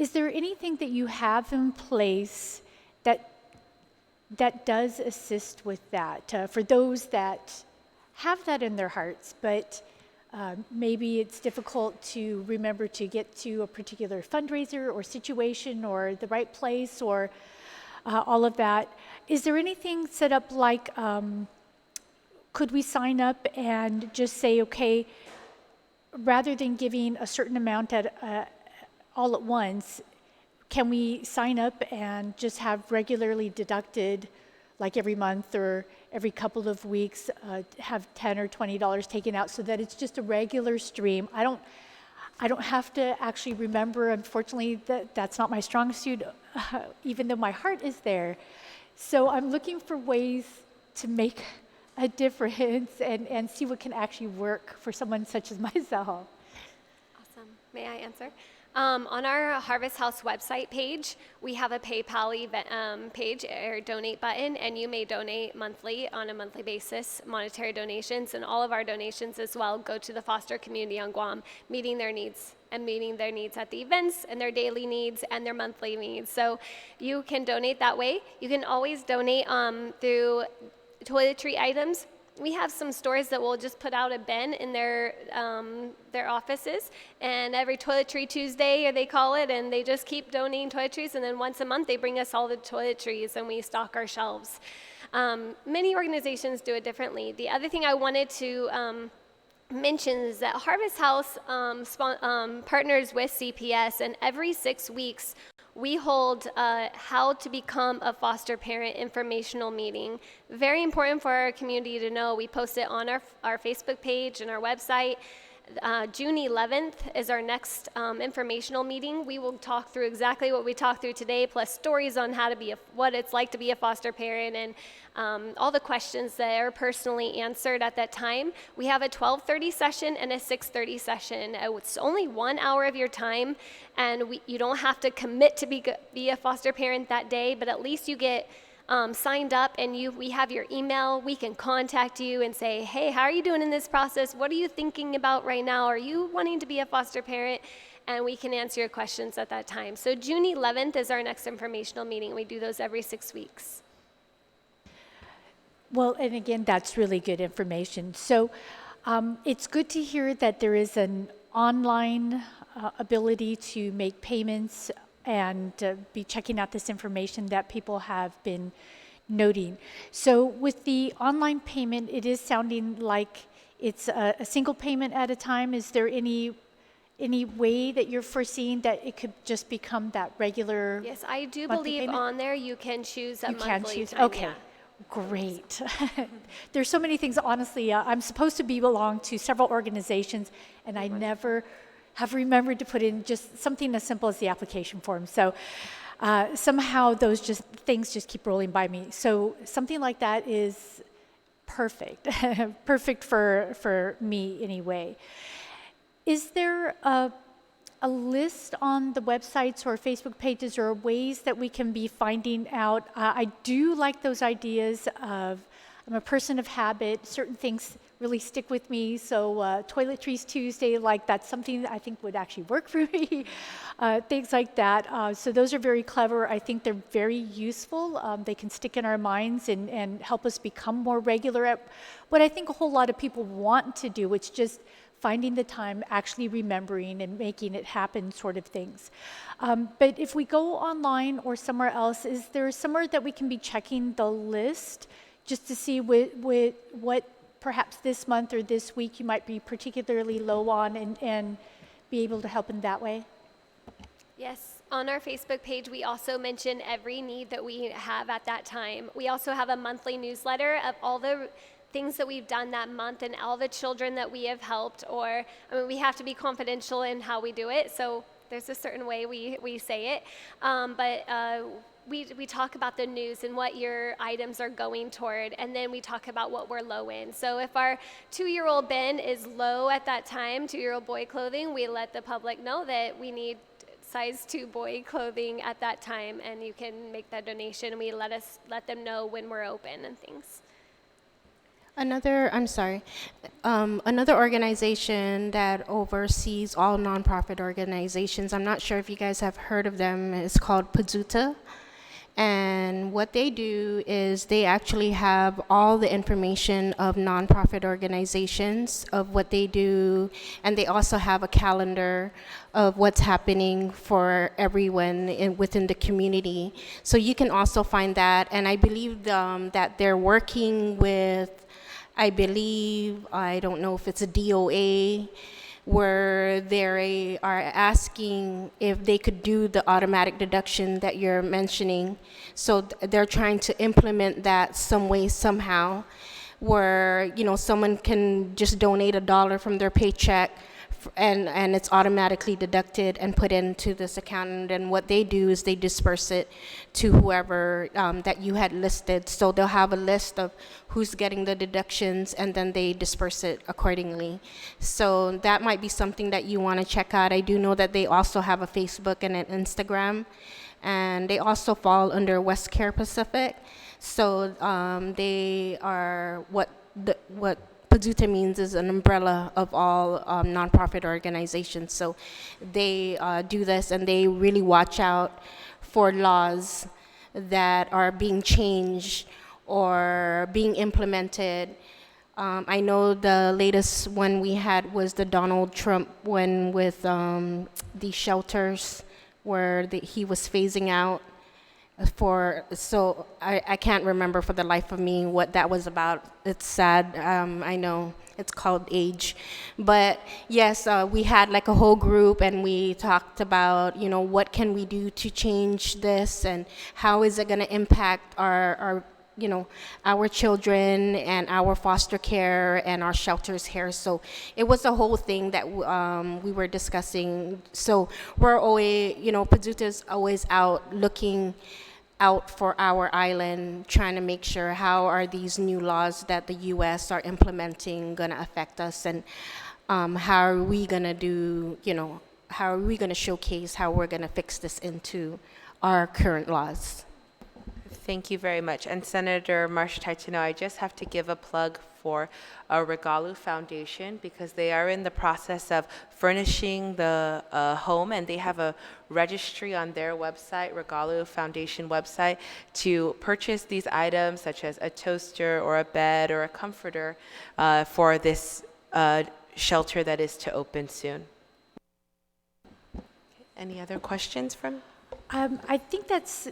anything that you have in place that does assist with that for those that have that in their hearts, but maybe it's difficult to remember to get to a particular fundraiser or situation or the right place or all of that? Is there anything set up like, could we sign up and just say, okay, rather than giving a certain amount all at once, can we sign up and just have regularly deducted, like every month or every couple of weeks, have $10 or $20 taken out so that it's just a regular stream? I don't have to actually remember. Unfortunately, that's not my strong suit, even though my heart is there. So I'm looking for ways to make a difference and see what can actually work for someone such as myself. Awesome. May I answer? On our Harvest House website page, we have a PayPal page or donate button, and you may donate monthly on a monthly basis, monetary donations, and all of our donations as well go to the foster community on Guam, meeting their needs at the events and their daily needs and their monthly needs. So you can donate that way. You can always donate through toiletry items. We have some stores that will just put out a bin in their offices, and every Toiletry Tuesday, or they call it, and they just keep donating toiletries, and then once a month they bring us all the toiletries and we stock our shelves. Many organizations do it differently. The other thing I wanted to mention is that Harvest House partners with CPS, and every 6 weeks we hold how to become a foster parent informational meeting. Very important for our community to know. We post it on our Facebook page and our website. June 11th is our next informational meeting. We will talk through exactly what we talked through today, plus stories on how to be what it's like to be a foster parent, and all the questions that are personally answered at that time. We have a 12:30 session and a 6:30 session. It's only 1 hour of your time, and you don't have to commit to be a foster parent that day, but at least you get signed up, and we have your email. We can contact you and say, hey, how are you doing in this process? What are you thinking about right now? Are you wanting to be a foster parent? And we can answer your questions at that time. So June 11th is our next informational meeting. We do those every 6 weeks. Well, and again, that's really good information. So it's good to hear that there is an online ability to make payments and be checking out this information that people have been noting. So with the online payment, it is sounding like it's a single payment at a time. Is there any any way that you're foreseeing that it could just become that regular? Yes, I do Monthly believe payment? on there you can choose a You can monthly choose, time. okay. Yeah. Great. There's so many things, honestly. I'm supposed to belong to several organizations, and I never have remembered to put in just something as simple as the application form. So somehow those things just keep rolling by me. So something like that is perfect, perfect for me anyway. Is there a list on the websites or Facebook pages or ways that we can be finding out? I do like those ideas of, I'm a person of habit, certain things really stick with me, so Toiletries Tuesday, like that's something that I think would actually work for me, things like that. So those are very clever. I think they're very useful. They can stick in our minds and help us become more regular at what I think a whole lot of people want to do, which just finding the time, actually remembering and making it happen sort of things. But if we go online or somewhere else, is there somewhere that we can be checking the list just to see what perhaps this month or this week you might be particularly low on and be able to help in that way? Yes, on our Facebook page, we also mention every need that we have at that time. We also have a monthly newsletter of all the things that we've done that month and all the children that we have helped, or, I mean, we have to be confidential in how we do it, so there's a certain way we say it. We talk about the news and what your items are going toward, and then we talk about what we're low in. So if our 2-year-old Ben is low at that time, 2-year-old boy clothing, we let the public know that we need size 2 boy clothing at that time, and you can make that donation, and we let them know when we're open and things. Another organization that oversees all nonprofit organizations, I'm not sure if you guys have heard of them, is called Pazuta. And what they do is they actually have all the information of nonprofit organizations, of what they do, and they also have a calendar of what's happening for everyone within the community. So you can also find that, and I believe that they're working with, I don't know if it's a DOA, where they are asking if they could do the automatic deduction that you're mentioning. So they're trying to implement that some way, somehow, where, you know, someone can just donate $1 from their paycheck and it's automatically deducted and put into this account. And then what they do is they disperse it to whoever that you had listed. So they'll have a list of who's getting the deductions, and then they disperse it accordingly. So that might be something that you want to check out. I do know that they also have a Facebook and an Instagram, and they also fall under West Care Pacific. So they are what Pazuta means is an umbrella of all nonprofit organizations. So they do this, and they really watch out for laws that are being changed or being implemented. I know the latest one we had was the Donald Trump one with the shelters, where he was phasing out so I can't remember for the life of me what that was about. It's sad. I know it's called age. But yes, we had like a whole group, and we talked about, you know, what can we do to change this, and how is it going to impact our you know, our children and our foster care and our shelters here. So it was a whole thing that we were discussing. So we're always, you know, Pazuta's always out looking out for our island, trying to make sure how are these new laws that the U.S. are implementing going to affect us, and how are we going to do, you know, how are we going to showcase how we're going to fix this into our current laws. Thank you very much. And Senator Marsh-Titano, I just have to give a plug for Regalu Foundation, because they are in the process of furnishing the home, and they have a registry on their website, Regalu Foundation website, to purchase these items such as a toaster or a bed or a comforter for this shelter that is to open soon. Any other questions from? I think that's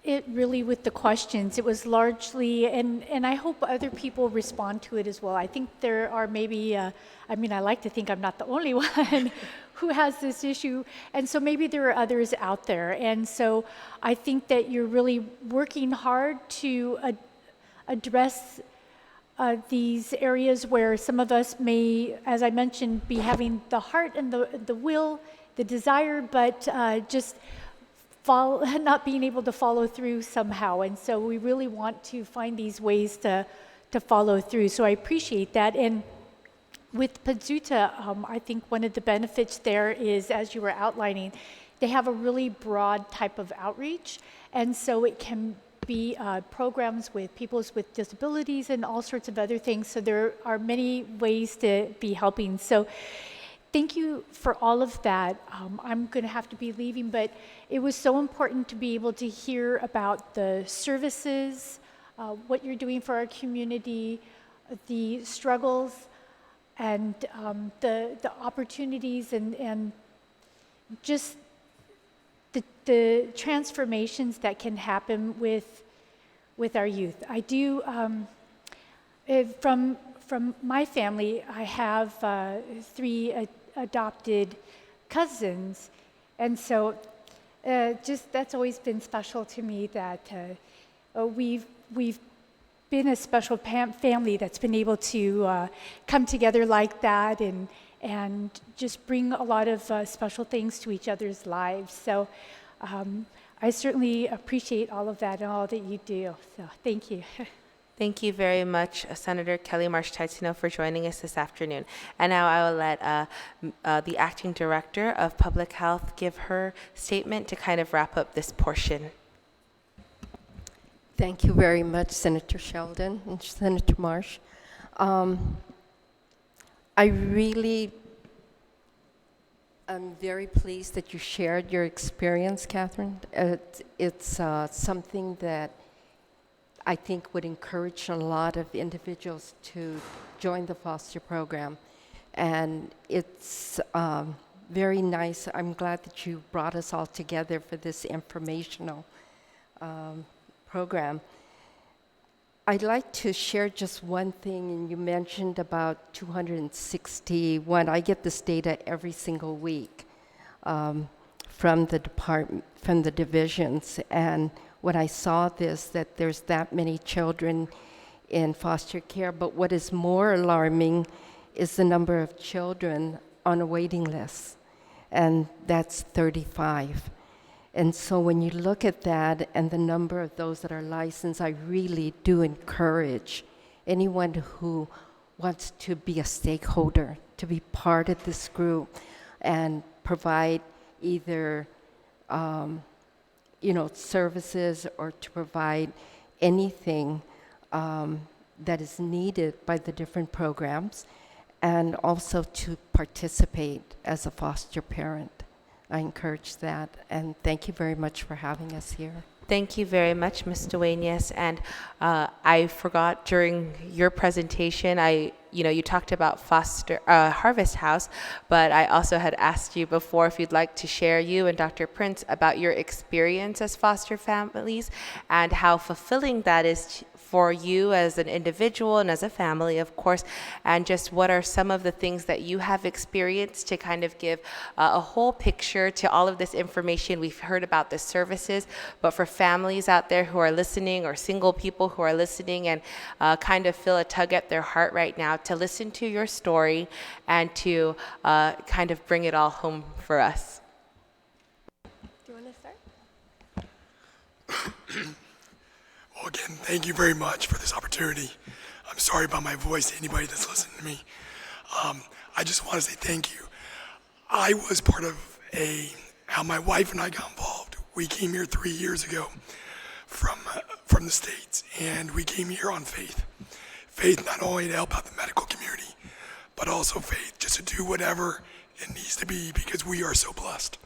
it really with the questions. It was largely, and I hope other people respond to it as well. I think there are maybe, I mean, I like to think I'm not the only one who has this issue, and so maybe there are others out there. And so I think that you're really working hard to address these areas where some of us may, as I mentioned, be having the heart and the will, the desire, but just not being able to follow through somehow. And so we really want to find these ways to follow through. So I appreciate that. And with Pazzuta, I think one of the benefits there is, as you were outlining, they have a really broad type of outreach. And so it can be programs with people with disabilities and all sorts of other things. So there are many ways to be helping. So thank you for all of that. I'm going to have to be leaving, but it was so important to be able to hear about the services, what you're doing for our community, the struggles, and the opportunities, and just the transformations that can happen with our youth. I do, from my family, I have 3 adopted cousins, and so just that's always been special to me that we've been a special family that's been able to come together like that and just bring a lot of special things to each other's lives. So I certainly appreciate all of that and all that you do. So thank you. Thank you very much, Senator Kelly Marsh-Titino, for joining us this afternoon. And now I will let the Acting Director of Public Health give her statement to kind of wrap up this portion. Thank you very much, Senator Sheldon and Senator Marsh. I really am very pleased that you shared your experience, Catherine. It's something that I think would encourage a lot of individuals to join the foster program. And it's very nice. I'm glad that you brought us all together for this informational program. I'd like to share just one thing, and you mentioned about 261. I get this data every single week from the department, from the divisions, and when I saw this, that there's that many children in foster care, but what is more alarming is the number of children on a waiting list, and that's 35. And so when you look at that and the number of those that are licensed, I really do encourage anyone who wants to be a stakeholder, to be part of this group and provide either services or to provide anything that is needed by the different programs, and also to participate as a foster parent. I encourage that, and thank you very much for having us here. Thank you very much, Ms. Duenas. And I forgot during your presentation, you talked about Harvest House, but I also had asked you before if you'd like to share, you and Dr. Prince, about your experience as foster families and how fulfilling that is for you as an individual and as a family, of course, and just what are some of the things that you have experienced to kind of give a whole picture to all of this information. We've heard about the services, but for families out there who are listening, or single people who are listening and kind of feel a tug at their heart right now, to listen to your story and to kind of bring it all home for us. Do you want to start? Well, again, thank you very much for this opportunity. I'm sorry about my voice to anybody that's listening to me. I just want to say thank you. I was part of how my wife and I got involved. We came here 3 years ago from the States, and we came here on faith. Faith not only to help out the medical community, but also faith just to do whatever it needs to be, because we are so blessed.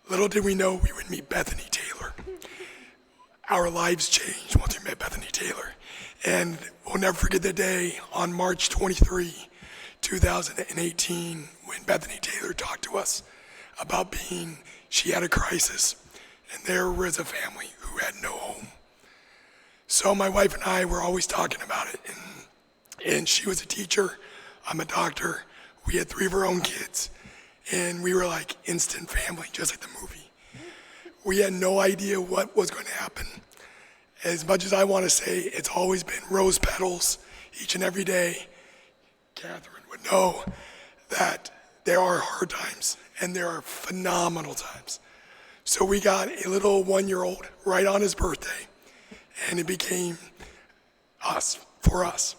Little did we know we would meet Bethany Taylor. Our lives changed once we met Bethany Taylor. And we'll never forget the day on March 23, 2018, when Bethany Taylor talked to us about she had a crisis, and there was a family who had no home. So my wife and I were always talking about it, and she was a teacher, I'm a doctor, we had 3 of our own kids, and we were like instant family, just like the movie. We had no idea what was going to happen. As much as I want to say it's always been rose petals each and every day, Catherine would know that there are hard times and there are phenomenal times. So we got a little 1-year-old right on his birthday, and it became us, for us.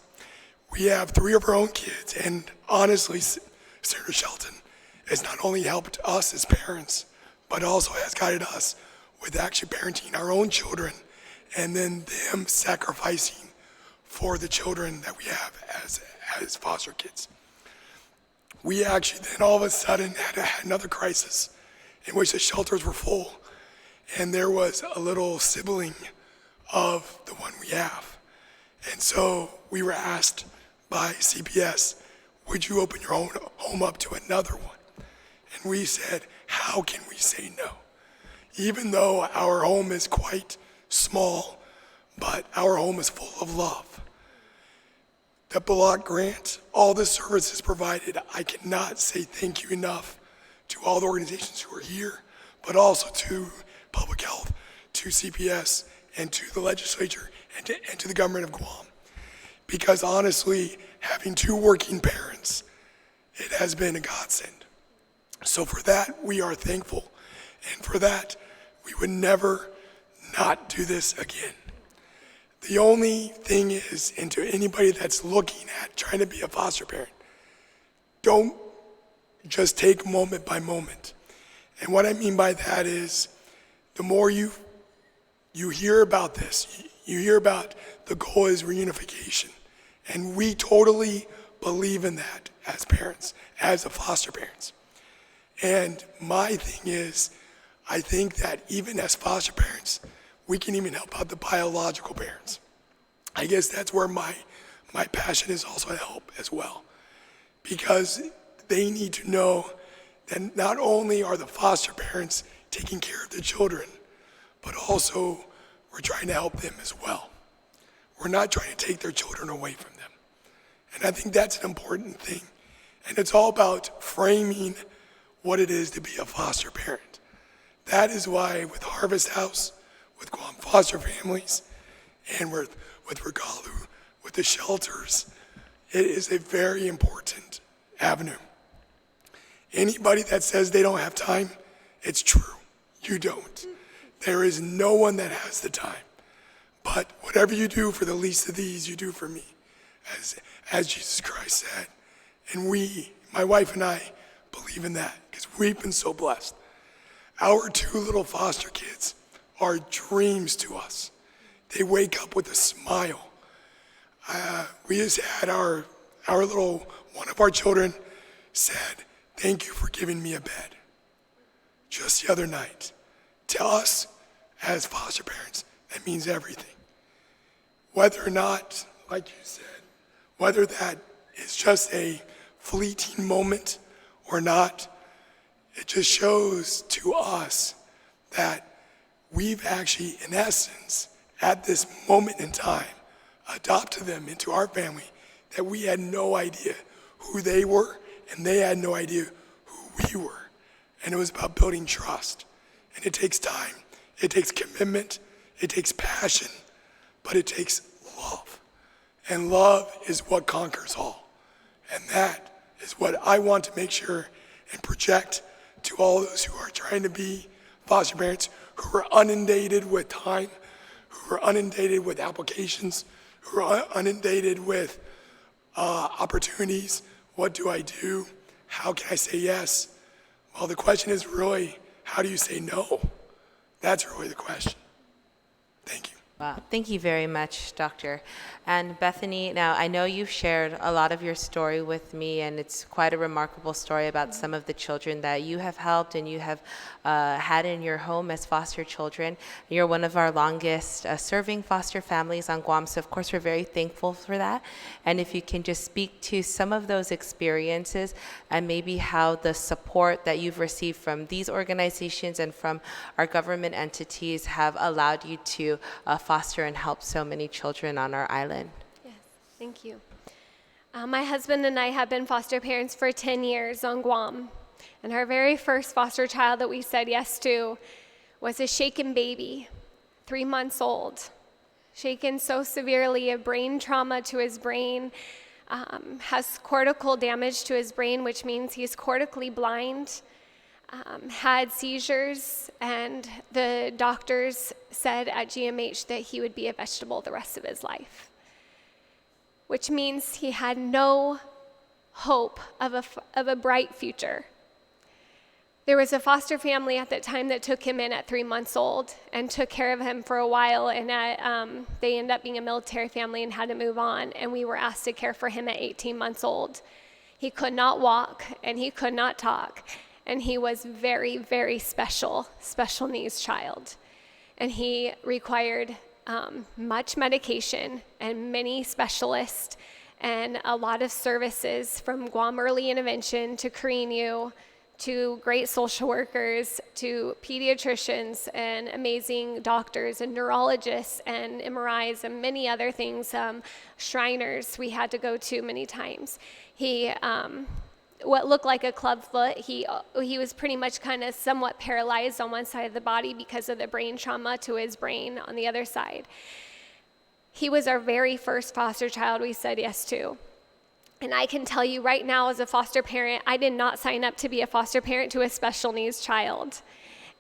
We have 3 of our own kids, and honestly, Senator Shelton has not only helped us as parents, but also has guided us with actually parenting our own children and then them sacrificing for the children that we have as foster kids. We actually then all of a sudden had another crisis in which the shelters were full, and there was a little sibling of the one we have. And so we were asked by CPS, would you open your own home up to another one? And we said, how can we say no? Even though our home is quite small, but our home is full of love. The block grant, all the services provided, I cannot say thank you enough to all the organizations who are here, but also to public health, to CPS, and to the legislature, and to the government of Guam. Because honestly, having 2 working parents, it has been a godsend. So for that, we are thankful. And for that, we would never not do this again. The only thing is, and to anybody that's looking at trying to be a foster parent, don't just take moment by moment. And what I mean by that is, the more you hear about this, you hear about the goal is reunification. And we totally believe in that as parents, as a foster parents. And my thing is, I think that even as foster parents, we can even help out the biological parents. I guess that's where my passion is also to help as well. Because they need to know that not only are the foster parents taking care of the children, but also we're trying to help them as well. We're not trying to take their children away from them. And I think that's an important thing. And it's all about framing what it is to be a foster parent. That is why with Harvest House, with Guam Foster Families, and with Regalu, with the shelters, it is a very important avenue. Anybody that says they don't have time, it's true. You don't. There is no one that has the time. But whatever you do for the least of these, you do for me, as Jesus Christ said. And we, my wife and I, believe in that because we've been so blessed. Our 2 little foster kids are dreams to us. They wake up with a smile. We just had our little, one of our children said, thank you for giving me a bed. Just the other night. To us, as foster parents, that means everything. Whether or not, like you said, whether that is just a fleeting moment or not, it just shows to us that we've actually, in essence, at this moment in time, adopted them into our family that we had no idea who they were and they had no idea who we were. And it was about building trust. And it takes time, it takes commitment, it takes passion, but it takes love. And love is what conquers all. And that is what I want to make sure and project to all those who are trying to be foster parents, who are inundated with time, who are inundated with applications, who are inundated with opportunities. What do I do? How can I say yes? Well, the question is really, how do you say no? That's really the question. Thank you. Wow, thank you very much, Doctor. And Bethany, now I know you've shared a lot of your story with me, and it's quite a remarkable story about some of the children that you have helped and you have had in your home as foster children. You're one of our longest serving foster families on Guam, so of course we're very thankful for that. And if you can just speak to some of those experiences and maybe how the support that you've received from these organizations and from our government entities have allowed you to foster and help so many children on our island. Yes, thank you. My husband and I have been foster parents for 10 years on Guam. And our very first foster child that we said yes to was a shaken baby, 3 months old. Shaken so severely, a brain trauma to his brain, has cortical damage to his brain, which means he's cortically blind. Had seizures, and the doctors said at GMH that he would be a vegetable the rest of his life, which means he had no hope of a bright future. There was a foster family at that time that took him in at 3 months old and took care of him for a while, and they ended up being a military family and had to move on, and we were asked to care for him at 18 months old. He could not walk, and he could not talk. And he was very, very special needs child. And he required much medication and many specialists and a lot of services, from Guam Early Intervention to Korean U to great social workers to pediatricians and amazing doctors and neurologists and MRIs and many other things, Shriners we had to go to many times. He what looked like a club foot. He was pretty much kind of somewhat paralyzed on one side of the body because of the brain trauma to his brain on the other side. He was our very first foster child we said yes to. And I can tell you right now, as a foster parent, I did not sign up to be a foster parent to a special needs child.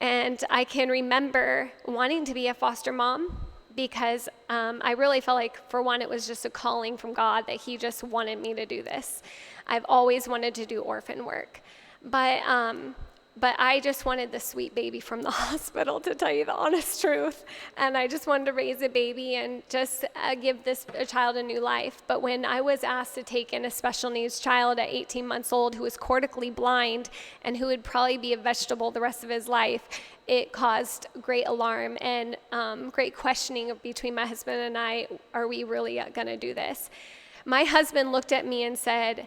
And I can remember wanting to be a foster mom because I really felt like, for one, it was just a calling from God that he just wanted me to do this. I've always wanted to do orphan work. But I just wanted the sweet baby from the hospital, to tell you the honest truth. And I just wanted to raise a baby and just give a child a new life. But when I was asked to take in a special needs child at 18 months old who was cortically blind and who would probably be a vegetable the rest of his life, it caused great alarm and great questioning between my husband and I. Are we really going to do this? My husband looked at me and said,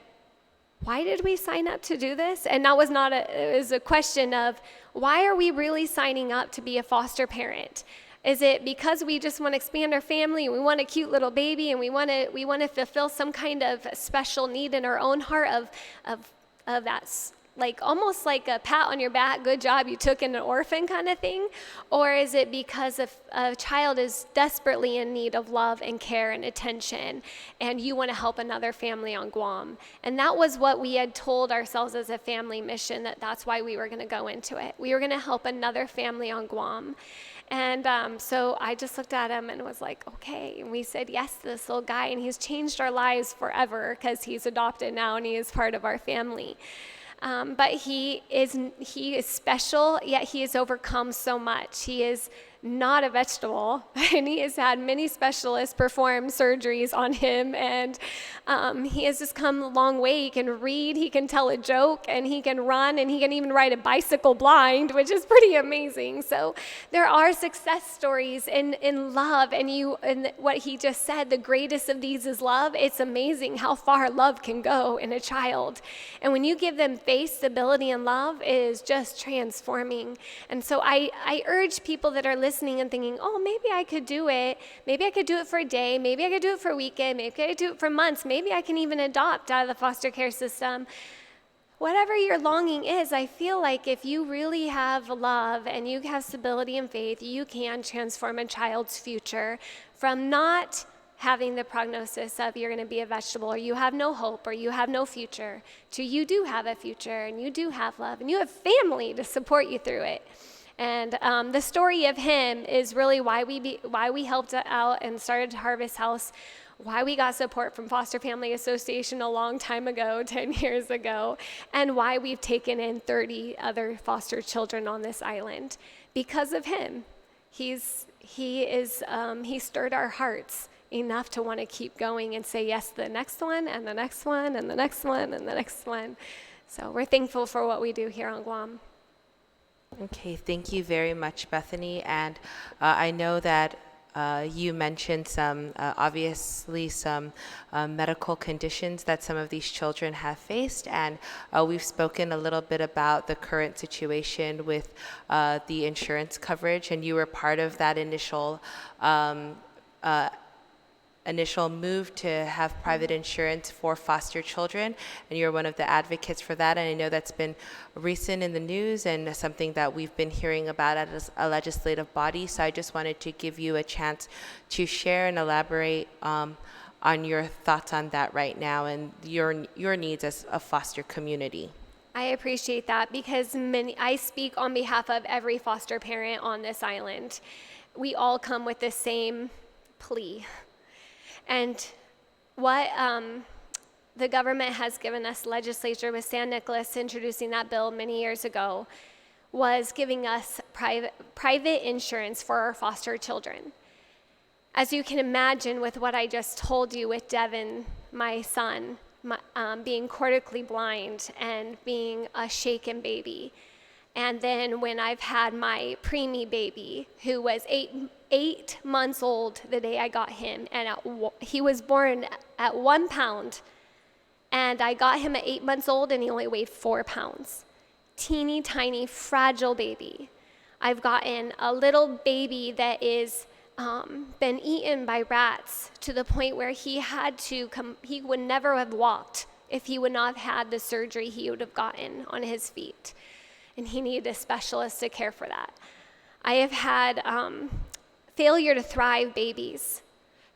why did we sign up to do this? And that was it was a question of, why are we really signing up to be a foster parent? Is it because we just want to expand our family and we want a cute little baby and we want to fulfill some kind of special need in our own heart of that, like almost like a pat on your back, good job, you took in an orphan kind of thing? Or is it because a child is desperately in need of love and care and attention, and you want to help another family on Guam? And that was what we had told ourselves as a family mission, that's why we were going to go into it. We were going to help another family on Guam. And so I just looked at him and was like, okay. And we said yes to this little guy, and he's changed our lives forever because he's adopted now and he is part of our family. But he is special, yet he has overcome so much. He is not a vegetable, and he has had many specialists perform surgeries on him, and he has just come a long way. He can read, he can tell a joke, and he can run, and he can even ride a bicycle blind, which is pretty amazing. So there are success stories in love, and what he just said, the greatest of these is love. It's amazing how far love can go in a child. And when you give them faith, stability, and love, it is just transforming. And so I urge people that are listening and thinking, oh, maybe I could do it. Maybe I could do it for a day. Maybe I could do it for a weekend. Maybe I could do it for months. Maybe I can even adopt out of the foster care system. Whatever your longing is, I feel like if you really have love and you have stability and faith, you can transform a child's future from not having the prognosis of you're going to be a vegetable, or you have no hope, or you have no future, to you do have a future, and you do have love, and you have family to support you through it. And the story of him is really why we helped out and started Harvest House, why we got support from Foster Family Association a long time ago, 10 years ago, and why we've taken in 30 other foster children on this island. Because of him. He's he stirred our hearts enough to want to keep going and say yes to the next one and the next one and the next one and the next one. So we're thankful for what we do here on Guam. Okay, thank you very much, Bethany. And I know that you mentioned obviously some medical conditions that some of these children have faced, and we've spoken a little bit about the current situation with the insurance coverage, and you were part of that initial move to have private insurance for foster children, and you're one of the advocates for that. And I know that's been recent in the news and something that we've been hearing about as a legislative body. So I just wanted to give you a chance to share and elaborate on your thoughts on that right now and your needs as a foster community. I appreciate that because I speak on behalf of every foster parent on this island. We all come with the same plea. And what the government has given us, legislature with San Nicolas introducing that bill many years ago, was giving us private insurance for our foster children. As you can imagine with what I just told you with Devin, my son, being cortically blind and being a shaken baby. And then when I've had my preemie baby, who was eight months old the day I got him, and he was born at 1 pound, and I got him at 8 months old, and he only weighed 4 pounds. Teeny tiny, fragile baby. I've gotten a little baby that is been eaten by rats to the point where he would never have walked if he would not have had the surgery he would have gotten on his feet. And he needed a specialist to care for that. I have had failure to thrive babies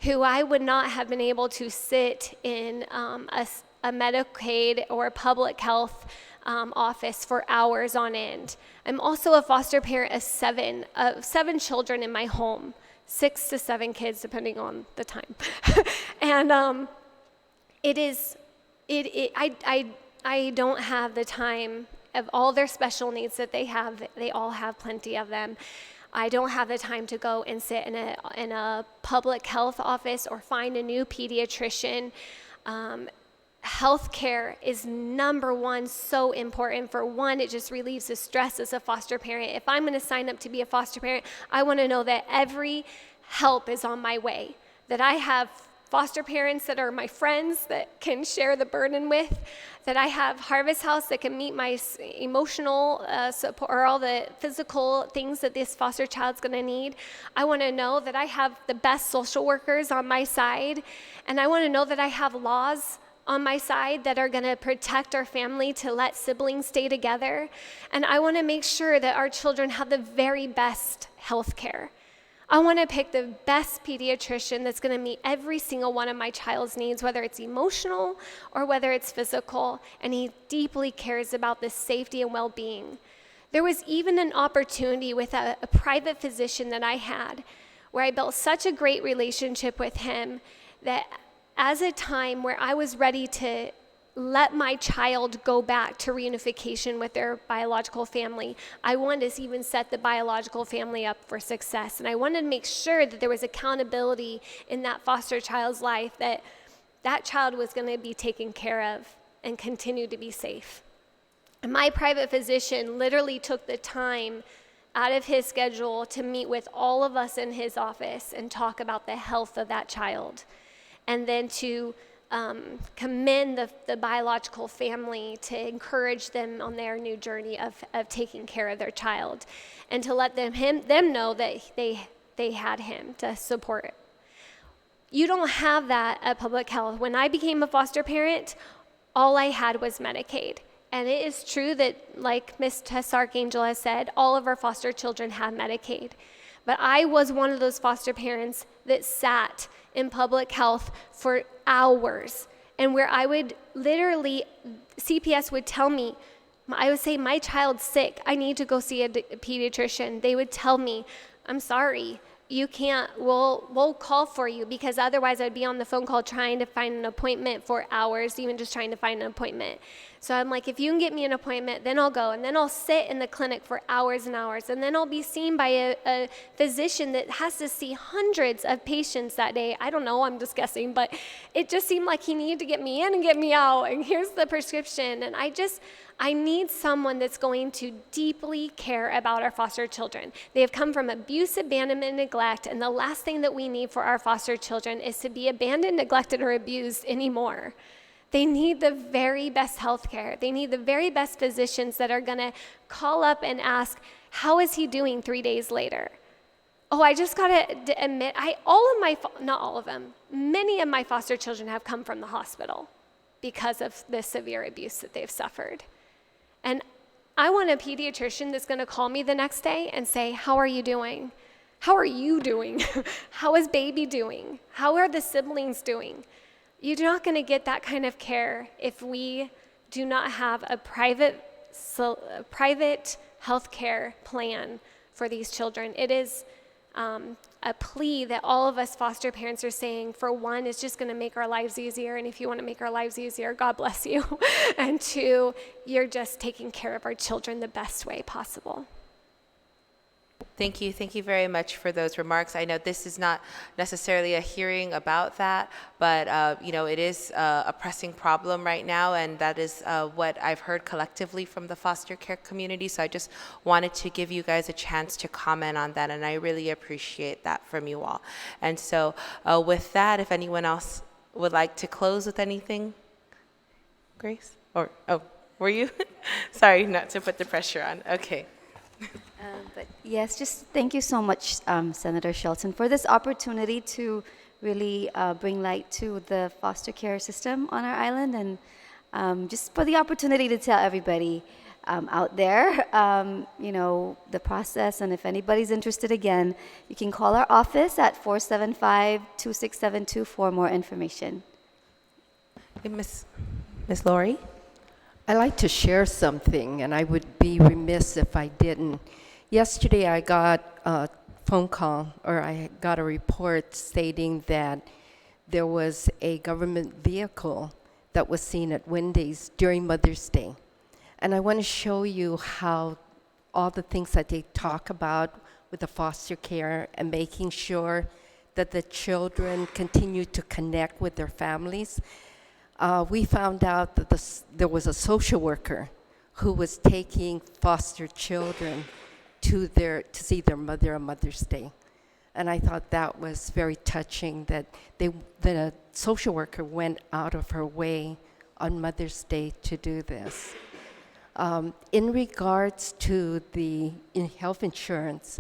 who I would not have been able to sit in a Medicaid or a public health office for hours on end. I'm also a foster parent of seven children in my home, 6 to 7 kids depending on the time. And I don't have the time of all their special needs that they have. They all have plenty of them. I don't have the time to go and sit in a public health office or find a new pediatrician. Healthcare is number one, so important. For one, it just relieves the stress as a foster parent. If I'm going to sign up to be a foster parent, I want to know that every help is on my way, that I have foster parents that are my friends that can share the burden with, that I have Harvest House that can meet my emotional support or all the physical things that this foster child's going to need. I want to know that I have the best social workers on my side, and I want to know that I have laws on my side that are going to protect our family to let siblings stay together. And I want to make sure that our children have the very best health care. I want to pick the best pediatrician that's going to meet every single one of my child's needs, whether it's emotional or whether it's physical, and he deeply cares about the safety and well-being. There was even an opportunity with a private physician that I had where I built such a great relationship with him that as a time where I was ready to let my child go back to reunification with their biological family, I wanted to even set the biological family up for success. And I wanted to make sure that there was accountability in that foster child's life, that that child was going to be taken care of and continue to be safe. And my private physician literally took the time out of his schedule to meet with all of us in his office and talk about the health of that child. And then to commend the biological family, to encourage them on their new journey of taking care of their child, and to let them know that they had him to support. You don't have that at public health. When I became a foster parent, all I had was Medicaid. And it is true that, like Ms. Tess Archangel has said, all of our foster children have Medicaid. But I was one of those foster parents that sat in public health for hours, and where I would literally, CPS would tell me, I would say, my child's sick, I need to go see a pediatrician. They would tell me, I'm sorry, you can't, we'll call for you, because otherwise I'd be on the phone call trying to find an appointment for hours, even just trying to find an appointment. So I'm like, if you can get me an appointment, then I'll go. And then I'll sit in the clinic for hours and hours. And then I'll be seen by a physician that has to see hundreds of patients that day. I don't know, I'm just guessing, but it just seemed like he needed to get me in and get me out. And here's the prescription. And I need someone that's going to deeply care about our foster children. They have come from abuse, abandonment, and neglect, and the last thing that we need for our foster children is to be abandoned, neglected, or abused anymore. They need the very best health care. They need the very best physicians that are gonna call up and ask, how is he doing 3 days later? Oh, I just gotta admit, not all of them, many of my foster children have come from the hospital because of the severe abuse that they've suffered. And I want a pediatrician that's gonna call me the next day and say, how are you doing? How are you doing? How is baby doing? How are the siblings doing? You're not gonna get that kind of care if we do not have a private health care plan for these children. It is a plea that all of us foster parents are saying. For one, it's just gonna make our lives easier, and if you wanna make our lives easier, God bless you. And two, you're just taking care of our children the best way possible. Thank you very much for those remarks. I know this is not necessarily a hearing about that, but it is a pressing problem right now, and that is what I've heard collectively from the foster care community. So I just wanted to give you guys a chance to comment on that, and I really appreciate that from you all. And so with that, if anyone else would like to close with anything, Grace? Were you? Sorry, not to put the pressure on. Okay. But yes, just thank you so much, Senator Shelton, for this opportunity to really bring light to the foster care system on our island, and just for the opportunity to tell everybody out there, the process. And if anybody's interested, again, you can call our office at 475-2672 for more information. Hey, Miss Lori? I'd like to share something, and I would be remiss if I didn't. Yesterday, I got a phone call, or I got a report stating that there was a government vehicle that was seen at Wendy's during Mother's Day. And I want to show you how all the things that they talk about with the foster care and making sure that the children continue to connect with their families. We found out that there was a social worker who was taking foster children to see their mother on Mother's Day. And I thought that was very touching, that the social worker went out of her way on Mother's Day to do this. In regards to the health insurance,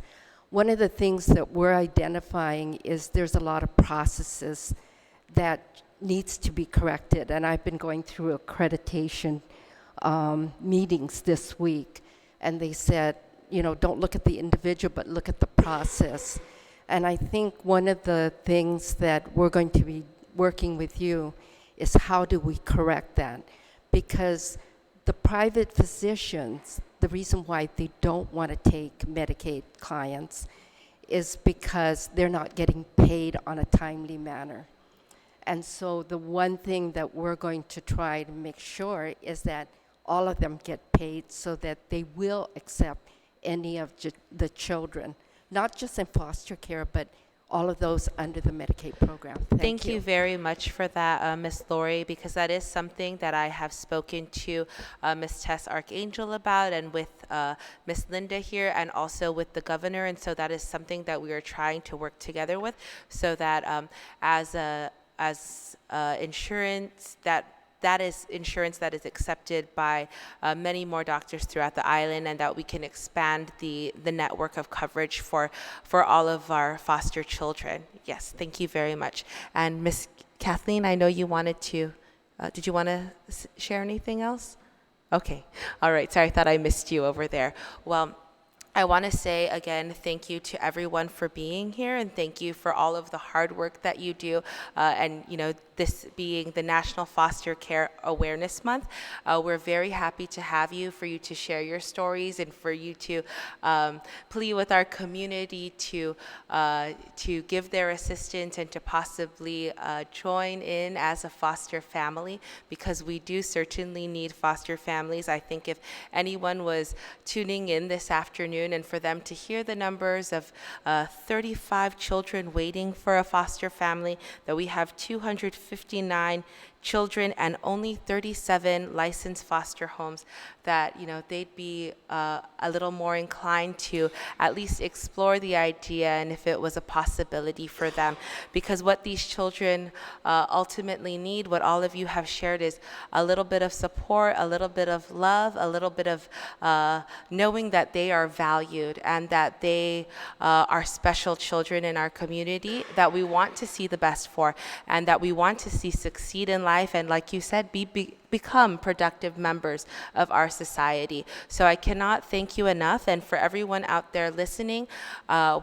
one of the things that we're identifying is there's a lot of processes that needs to be corrected. And I've been going through accreditation meetings this week, and they said, don't look at the individual, but look at the process. And I think one of the things that we're going to be working with you is how do we correct that? Because the private physicians, the reason why they don't want to take Medicaid clients is because they're not getting paid on a timely manner. And so the one thing that we're going to try to make sure is that all of them get paid so that they will accept any of the children, not just in foster care, but all of those under the Medicaid program. Thank you very much for that, Ms. Lori, because that is something that I have spoken to Ms. Tess Archangel about, and with Ms. Linda here, and also with the governor. And so that is something that we are trying to work together with, so that as insurance that is insurance that is accepted by many more doctors throughout the island, and that we can expand the network of coverage for all of our foster children. Yes, thank you very much. And Miss Kathleen, I know you wanted to, did you want to share anything else? Okay, all right, sorry, I thought I missed you over there. Well, I want to say again, thank you to everyone for being here, and thank you for all of the hard work that you do. And this being the National Foster Care Awareness Month. We're very happy to have you, for you to share your stories and for you to plead with our community to give their assistance and to possibly join in as a foster family, because we do certainly need foster families. I think if anyone was tuning in this afternoon and for them to hear the numbers of 35 children waiting for a foster family, that we have 259 children and only 37 licensed foster homes, that they'd be a little more inclined to at least explore the idea and if it was a possibility for them. Because what these children ultimately need, what all of you have shared, is a little bit of support, a little bit of love, a little bit of knowing that they are valued and that they are special children in our community that we want to see the best for and that we want to see succeed in life, and like you said, become productive members of our society. So I cannot thank you enough. And for everyone out there listening,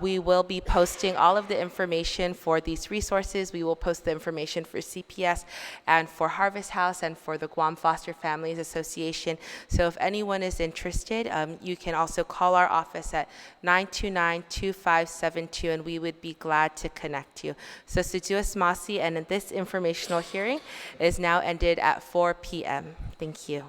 we will be posting all of the information for these resources. We will post the information for CPS and for Harvest House and for the Guam Foster Families Association. So if anyone is interested, you can also call our office at 929-2572, and we would be glad to connect you. So Sujuas Masi, and this informational hearing is now ended at 4 p.m. Thank you.